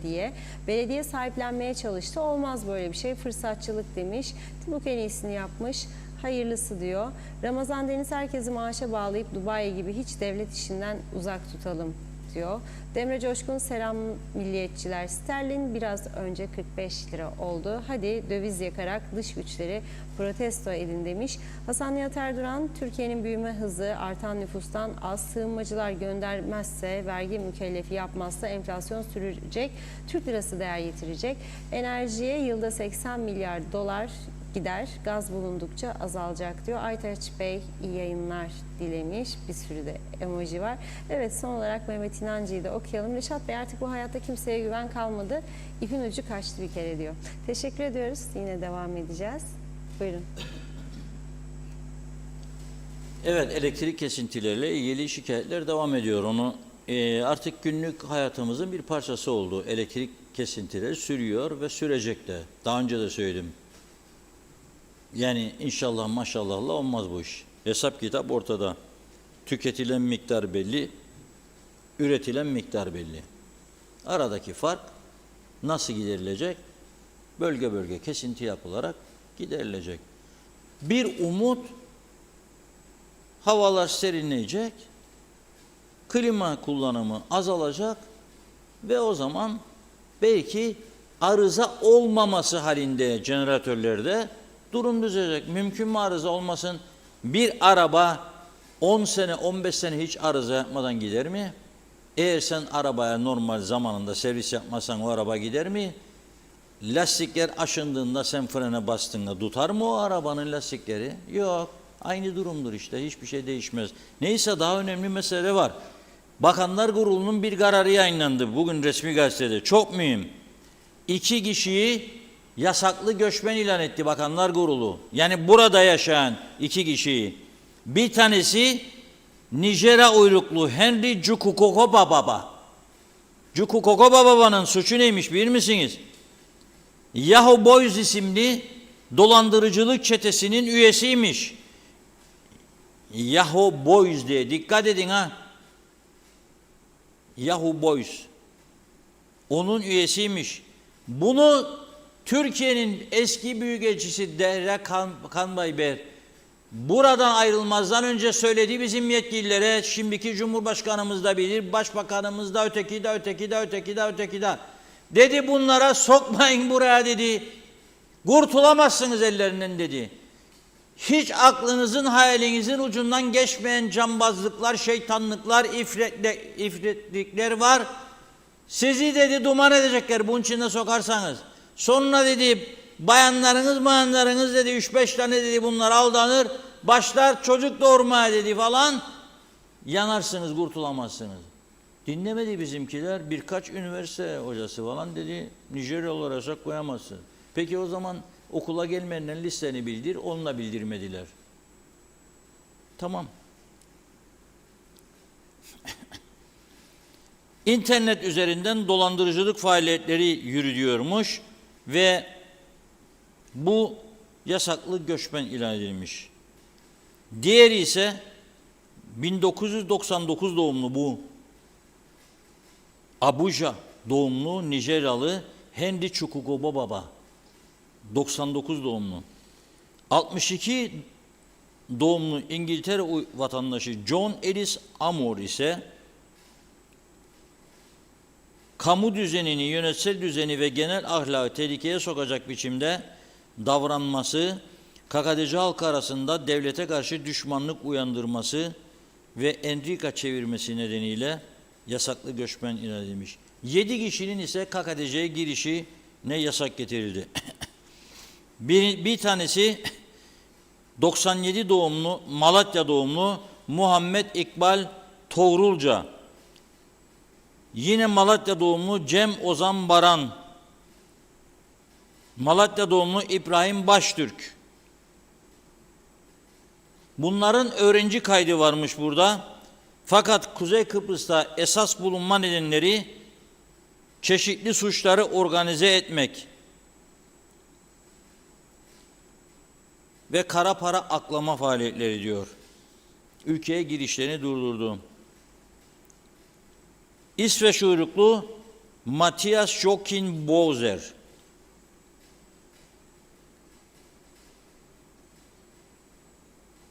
diye. Belediye sahiplenmeye çalıştı. Olmaz böyle bir şey. Fırsatçılık demiş. Tibuk en iyisini yapmış. Hayırlısı diyor. Ramazan Deniz, herkesi maaşa bağlayıp Dubai gibi hiç devlet işinden uzak tutalım diyor. Demre Coşkun, selam milliyetçiler. Sterlin biraz önce 45 lira oldu. Hadi döviz yakarak dış güçleri protesto edin demiş. Hasan Nihat Erduran, Türkiye'nin büyüme hızı artan nüfustan az, sığınmacılar göndermezse, vergi mükellefi yapmazsa enflasyon sürecek, Türk lirası değer yitirecek. Enerjiye yılda 80 milyar dolar gider. Gaz bulundukça azalacak diyor. Aytaç Bey, iyi yayınlar dilemiş. Bir sürü de emoji var. Evet, son olarak Mehmet İnancı'yı da okuyalım. Reşat Bey, artık bu hayatta kimseye güven kalmadı. İpin ucu kaçtı bir kere diyor. Teşekkür ediyoruz. Yine devam edeceğiz. Buyurun. Evet, elektrik kesintileriyle ilgili şikayetler devam ediyor. Onu artık günlük hayatımızın bir parçası oldu. Elektrik kesintileri sürüyor ve sürecek de. Daha önce de söyledim. Yani inşallah maşallahla olmaz bu iş. Hesap kitap ortada. Tüketilen miktar belli, üretilen miktar belli. Aradaki fark nasıl giderilecek? Bölge bölge kesinti yapılarak giderilecek. Bir umut, havalar serinleyecek, klima kullanımı azalacak ve o zaman belki arıza olmaması halinde jeneratörlerde durum düzelecek. Mümkün mü arıza olmasın? Bir araba 10 sene, 15 sene hiç arıza yapmadan gider mi? Eğer sen arabaya normal zamanında servis yapmasan o araba gider mi? Lastikler aşındığında sen frene bastığında tutar mı o arabanın lastikleri? Yok. Aynı durumdur işte. Hiçbir şey değişmez. Neyse, daha önemli mesele var. Bakanlar Kurulu'nun bir kararı yayınlandı bugün resmi gazetede. Çok mühim. 2 kişiyi yasaklı göçmen ilan etti Bakanlar Kurulu. Yani burada yaşayan 2 kişiyi. Bir tanesi Nijerya uyruklu Henry Cukukoko Baba. Cukukoko Baba'nın suçu neymiş bilir misiniz? Yahoo Boys isimli dolandırıcılık çetesinin üyesiymiş. Yahoo Boys diye dikkat edin ha. Yahoo Boys. Onun üyesiymiş. Bunu Türkiye'nin eski büyükelçisi Derya Kanbayber buradan ayrılmazdan önce söyledi bizim yetkililere. Şimdiki Cumhurbaşkanımız da bilir, Başbakanımız da, öteki de. Dedi bunlara sokmayın buraya dedi. Kurtulamazsınız ellerinden dedi. Hiç aklınızın, hayalinizin ucundan geçmeyen cambazlıklar, şeytanlıklar, ifritlikler var. Sizi dedi duman edecekler bunun içine sokarsanız. Sonra dedi bayanlarınız dedi 3-5 tane dedi bunlar aldanır. Başlar çocuk doğurmaya dedi falan. Yanarsınız, kurtulamazsınız. Dinlemedi bizimkiler. Birkaç üniversite hocası falan dedi Nijeryalılara yasak koyamazsın. Peki o zaman okula gelmeyenlerin listelerini bildir. Onunla bildirmediler. Tamam. İnternet üzerinden dolandırıcılık faaliyetleri yürütüyormuş ve bu yasaklı göçmen ilan edilmiş. Diğeri ise 1999 doğumlu bu Abuja doğumlu Nijeryalı Henry Chukwugo Baba 99 doğumlu. 62 doğumlu İngiltere vatandaşı John Ellis Amor ise kamu düzenini, yönetsel düzeni ve genel ahlakı tehlikeye sokacak biçimde davranması, KKTC halkı arasında devlete karşı düşmanlık uyandırması ve entrika çevirmesi nedeniyle yasaklı göçmen ilan edilmiş. 7 kişinin ise KKTC'ye girişi ne yasak getirildi. bir tanesi 97 doğumlu, Malatya doğumlu Muhammed İkbal Toğrulca. Yine Malatya doğumlu Cem Ozan Baran. Malatya doğumlu İbrahim Baştürk. Bunların öğrenci kaydı varmış burada. Fakat Kuzey Kıbrıs'ta esas bulunma nedenleri çeşitli suçları organize etmek ve kara para aklama faaliyetleri diyor. Ülkeye girişlerini durdurdu. İsveç uyruklu Mattias Joakim Bowser.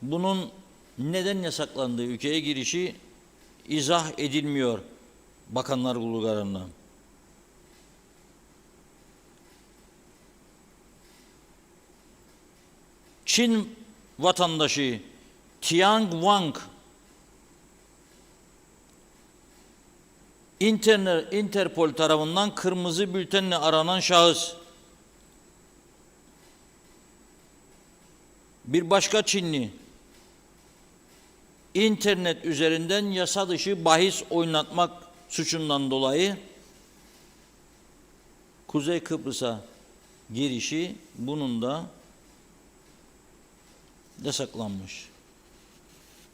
Bunun neden yasaklandığı ülkeye girişi izah edilmiyor Bakanlar Kurulu kararından. Çin vatandaşı Tian Wang Interpol tarafından kırmızı bültenle aranan şahıs. Bir başka Çinli internet üzerinden yasa dışı bahis oynatmak suçundan dolayı Kuzey Kıbrıs'a girişi bunun da yasaklanmış.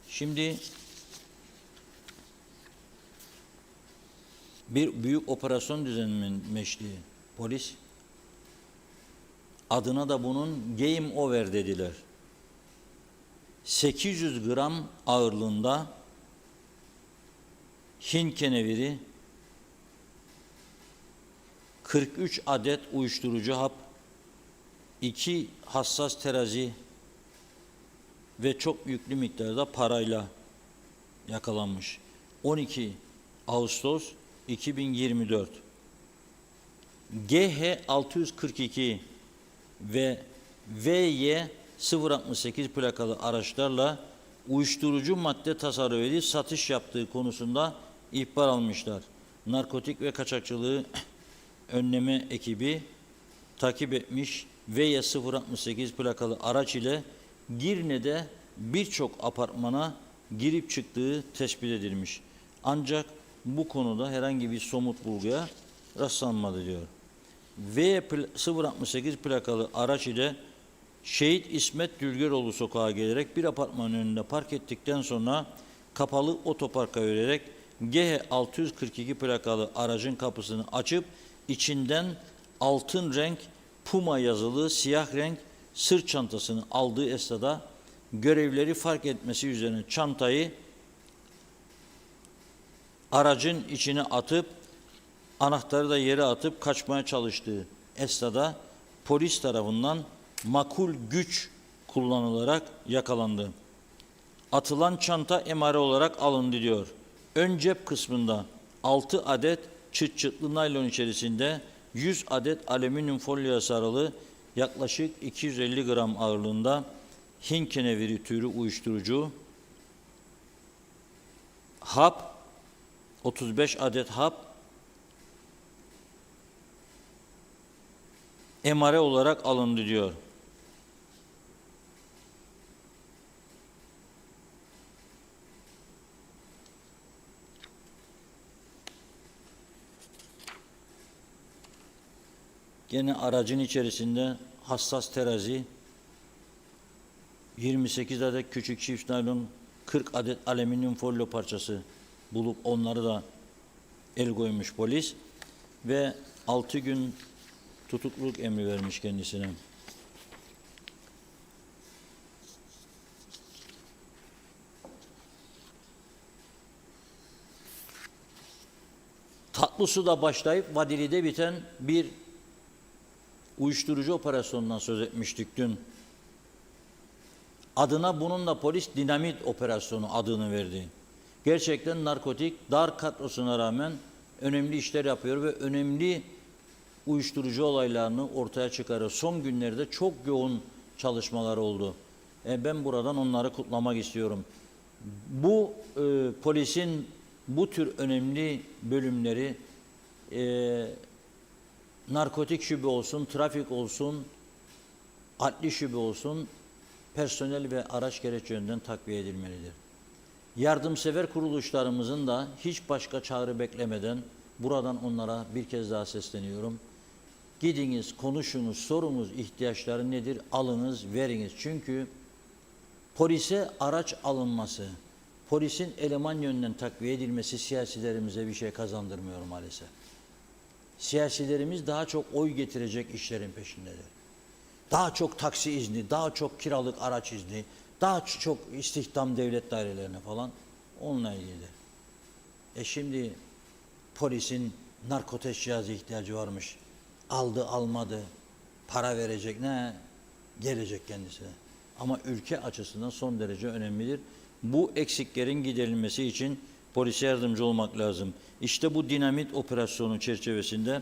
Şimdi bir büyük operasyon düzenlenmişti polis. Adına da bunun game over dediler. 800 gram ağırlığında Hint keneviri, 43 adet uyuşturucu hap, 2 hassas terazi ve çok yüklü miktarda parayla yakalanmış. 12 Ağustos 2024 GH 642 ve VY 068 plakalı araçlarla uyuşturucu madde tasarruf edip satış yaptığı konusunda ihbar almışlar. Narkotik ve kaçakçılığı önleme ekibi takip etmiş VY 068 plakalı araç ile Girne'de birçok apartmana girip çıktığı tespit edilmiş. Ancak bu konuda herhangi bir somut bulguya rastlanmadı diyor. V 068 plakalı araç ile Şehit İsmet Dülgeroğlu sokağa gelerek bir apartmanın önünde park ettikten sonra kapalı otoparka yönelerek GH 642 plakalı aracın kapısını açıp içinden altın renk Puma yazılı siyah renk sırt çantasını aldığı esnada görevlileri fark etmesi üzerine çantayı aracın içine atıp anahtarı da yere atıp kaçmaya çalıştığı esnada polis tarafından makul güç kullanılarak yakalandı. Atılan çanta emare olarak alındı diyor. Ön cep kısmında 6 adet çıt çıtlı naylon içerisinde 100 adet alüminyum folyoya sarılı yaklaşık 250 gram ağırlığında Hint keneviri türü uyuşturucu, hap, 35 adet hap, emare olarak alındı diyor. Gene aracın içerisinde hassas terazi, 28 adet küçük çift naylon, 40 adet alüminyum folyo parçası bulup onları da el koymuş polis ve 6 gün tutukluluk emri vermiş kendisine. Tatlısu'da başlayıp Vadili'de biten bir uyuşturucu operasyonundan söz etmiştik dün. Adına bununla polis dinamit operasyonu adını verdi. Gerçekten narkotik dar kadrosuna rağmen önemli işler yapıyor ve önemli uyuşturucu olaylarını ortaya çıkarıyor. Son günlerde çok yoğun çalışmalar oldu. Ben buradan onları kutlamak istiyorum. Bu polisin bu tür önemli bölümleri narkotik şube olsun, trafik olsun, adli şube olsun, personel ve araç gereç yönden takviye edilmelidir. Yardımsever kuruluşlarımızın da hiç başka çağrı beklemeden buradan onlara bir kez daha sesleniyorum. Gidiniz, konuşunuz, sorunuz, ihtiyaçları nedir, alınız, veriniz. Çünkü polise araç alınması, polisin eleman yönünden takviye edilmesi siyasilerimize bir şey kazandırmıyor maalesef. Siyasilerimiz daha çok oy getirecek işlerin peşindedir. Daha çok taksi izni, daha çok kiralık araç izni, daha çok istihdam devlet dairelerine falan onunla ilgili. Şimdi polisin narkotik cihazı ihtiyacı varmış. Aldı almadı, para verecek ne gelecek kendisine. Ama ülke açısından son derece önemlidir. Bu eksiklerin giderilmesi için polise yardımcı olmak lazım. İşte bu dinamit operasyonu çerçevesinde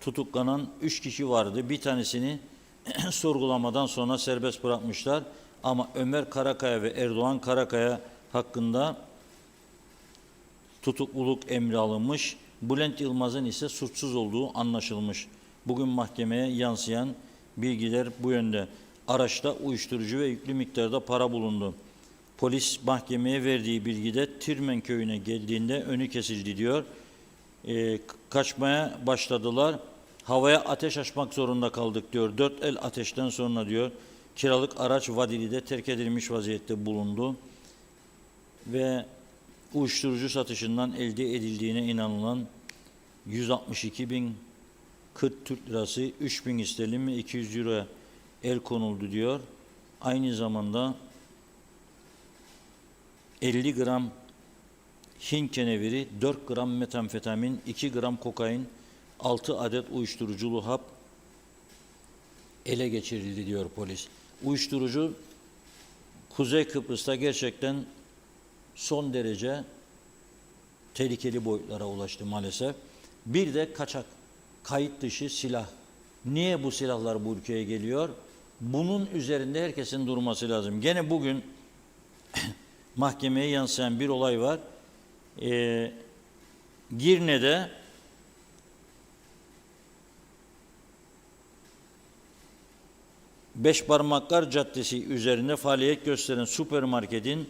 tutuklanan 3 kişi vardı. Bir tanesini sorgulamadan sonra serbest bırakmışlar. Ama Ömer Karakaya ve Erdoğan Karakaya hakkında tutukluluk emri alınmış. Bülent Yılmaz'ın ise suçsuz olduğu anlaşılmış. Bugün mahkemeye yansıyan bilgiler bu yönde. Araçta uyuşturucu ve yüklü miktarda para bulundu. Polis mahkemeye verdiği bilgide Tirmen köyüne geldiğinde önü kesildi diyor. Kaçmaya başladılar. Havaya ateş açmak zorunda kaldık diyor. 4 el ateşten sonra diyor. Kiralık araç Vadili'de terk edilmiş vaziyette bulundu. Ve uyuşturucu satışından elde edildiğine inanılan 162.040 Türk lirası, 3.000 sterlin ve 200 euroya el konuldu diyor. Aynı zamanda 50 gram Hint keneviri, 4 gram metamfetamin, 2 gram kokain, 6 adet uyuşturuculu hap ele geçirildi diyor polis. Uyuşturucu Kuzey Kıbrıs'ta gerçekten son derece tehlikeli boyutlara ulaştı maalesef. Bir de kaçak, kayıt dışı silah. Niye bu silahlar bu ülkeye geliyor? Bunun üzerinde herkesin durması lazım. Gene bugün mahkemeye yansıyan bir olay var. Girne'de Beşparmaklar Caddesi üzerinde faaliyet gösteren süpermarketin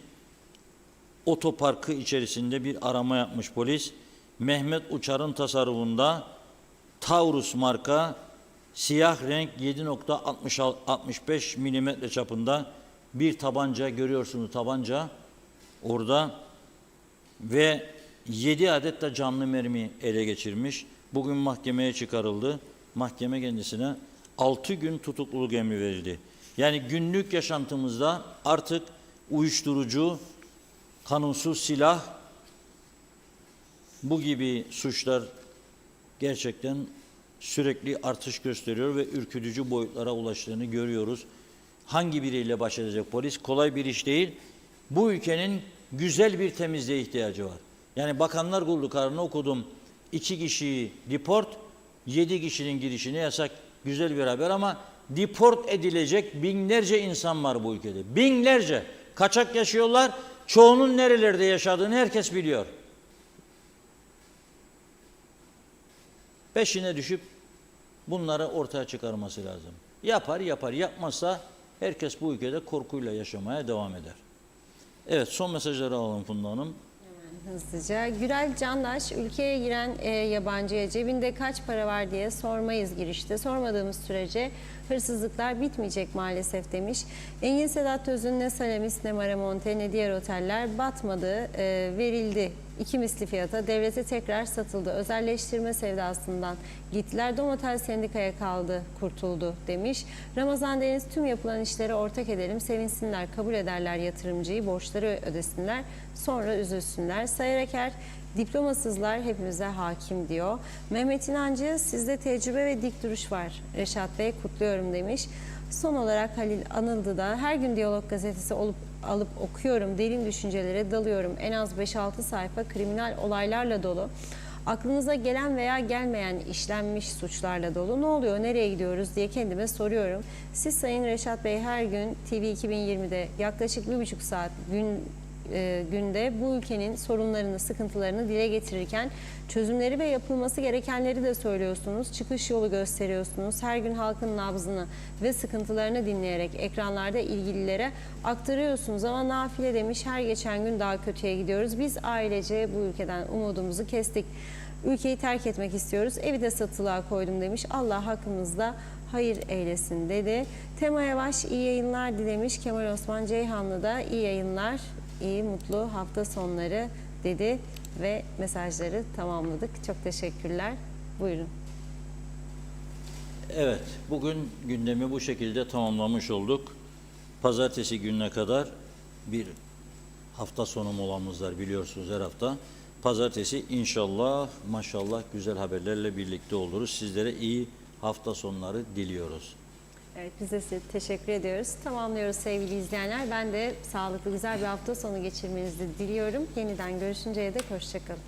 otoparkı içerisinde bir arama yapmış polis. Mehmet Uçar'ın tasarrufunda Taurus marka siyah renk 7.65 milimetre çapında bir tabanca görüyorsunuz, tabanca orada ve 7 adet de canlı mermi ele geçirmiş. Bugün mahkemeye çıkarıldı. Mahkeme kendisine 6 gün tutukluluk emri verildi. Yani günlük yaşantımızda artık uyuşturucu, kanunsuz silah, bu gibi suçlar gerçekten sürekli artış gösteriyor ve ürkütücü boyutlara ulaştığını görüyoruz. Hangi biriyle baş edecek polis? Kolay bir iş değil. Bu ülkenin güzel bir temizliğe ihtiyacı var. Yani Bakanlar Kurulu kararını okudum. 2 kişiyi deport, 7 kişinin girişine yasak. Güzel bir haber ama deport edilecek binlerce insan var bu ülkede. Binlerce. Kaçak yaşıyorlar. Çoğunun nerelerde yaşadığını herkes biliyor. Peşine düşüp Bunları ortaya çıkarması lazım. Yapar, yapmazsa herkes bu ülkede korkuyla yaşamaya devam eder. Evet, son mesajları alalım Funda Hanım. Hızlıca. Gürel Candaş, ülkeye giren yabancıya cebinde kaç para var diye sormayız girişte. Sormadığımız sürece hırsızlıklar bitmeyecek maalesef demiş. Engin Sedat Öz'ün ne Salamis ne Maramonte ne diğer oteller batmadı, verildi. 2 misli fiyata devlete tekrar satıldı. Özelleştirme sevdasından gittiler. Domotel sendikaya kaldı, kurtuldu demiş. Ramazan Deniz, tüm yapılan işlere ortak edelim. Sevinsinler, kabul ederler yatırımcıyı, borçları ödesinler, sonra üzülsünler. Sayar Eker, diplomasızlar hepimize hakim diyor. Mehmet İnancı, sizde tecrübe ve dik duruş var. Reşat Bey, kutluyorum demiş. Son olarak Halil Anıldı da, her gün Diyalog gazetesi alıp okuyorum, derin düşüncelere dalıyorum. En az 5-6 sayfa kriminal olaylarla dolu. Aklınıza gelen veya gelmeyen işlenmiş suçlarla dolu. Ne oluyor, nereye gidiyoruz diye kendime soruyorum. Siz Sayın Reşat Bey her gün TV 2020'de yaklaşık 1,5 saat günde bu ülkenin sorunlarını, sıkıntılarını dile getirirken çözümleri ve yapılması gerekenleri de söylüyorsunuz. Çıkış yolu gösteriyorsunuz. Her gün halkın nabzını ve sıkıntılarını dinleyerek ekranlarda ilgililere aktarıyorsunuz. Ama nafile demiş, her geçen gün daha kötüye gidiyoruz. Biz ailece bu ülkeden umudumuzu kestik. Ülkeyi terk etmek istiyoruz. Evi de satılığa koydum demiş. Allah hakkımızda hayır eylesin dedi. Tema Yavaş iyi yayınlar dilemiş. Kemal Osman Ceyhanlı da iyi yayınlar, iyi mutlu hafta sonları dedi ve mesajları tamamladık. Çok teşekkürler. Buyurun. Evet, bugün gündemi bu şekilde tamamlamış olduk. Pazartesi gününe kadar bir hafta sonu molamız var, biliyorsunuz, her hafta. Pazartesi inşallah, maşallah güzel haberlerle birlikte oluruz. Sizlere iyi hafta sonları diliyoruz. Evet, biz de size teşekkür ediyoruz. Tamamlıyoruz sevgili izleyenler. Ben de sağlıklı güzel bir hafta sonu geçirmenizi diliyorum. Yeniden görüşünceye dek hoşça kalın.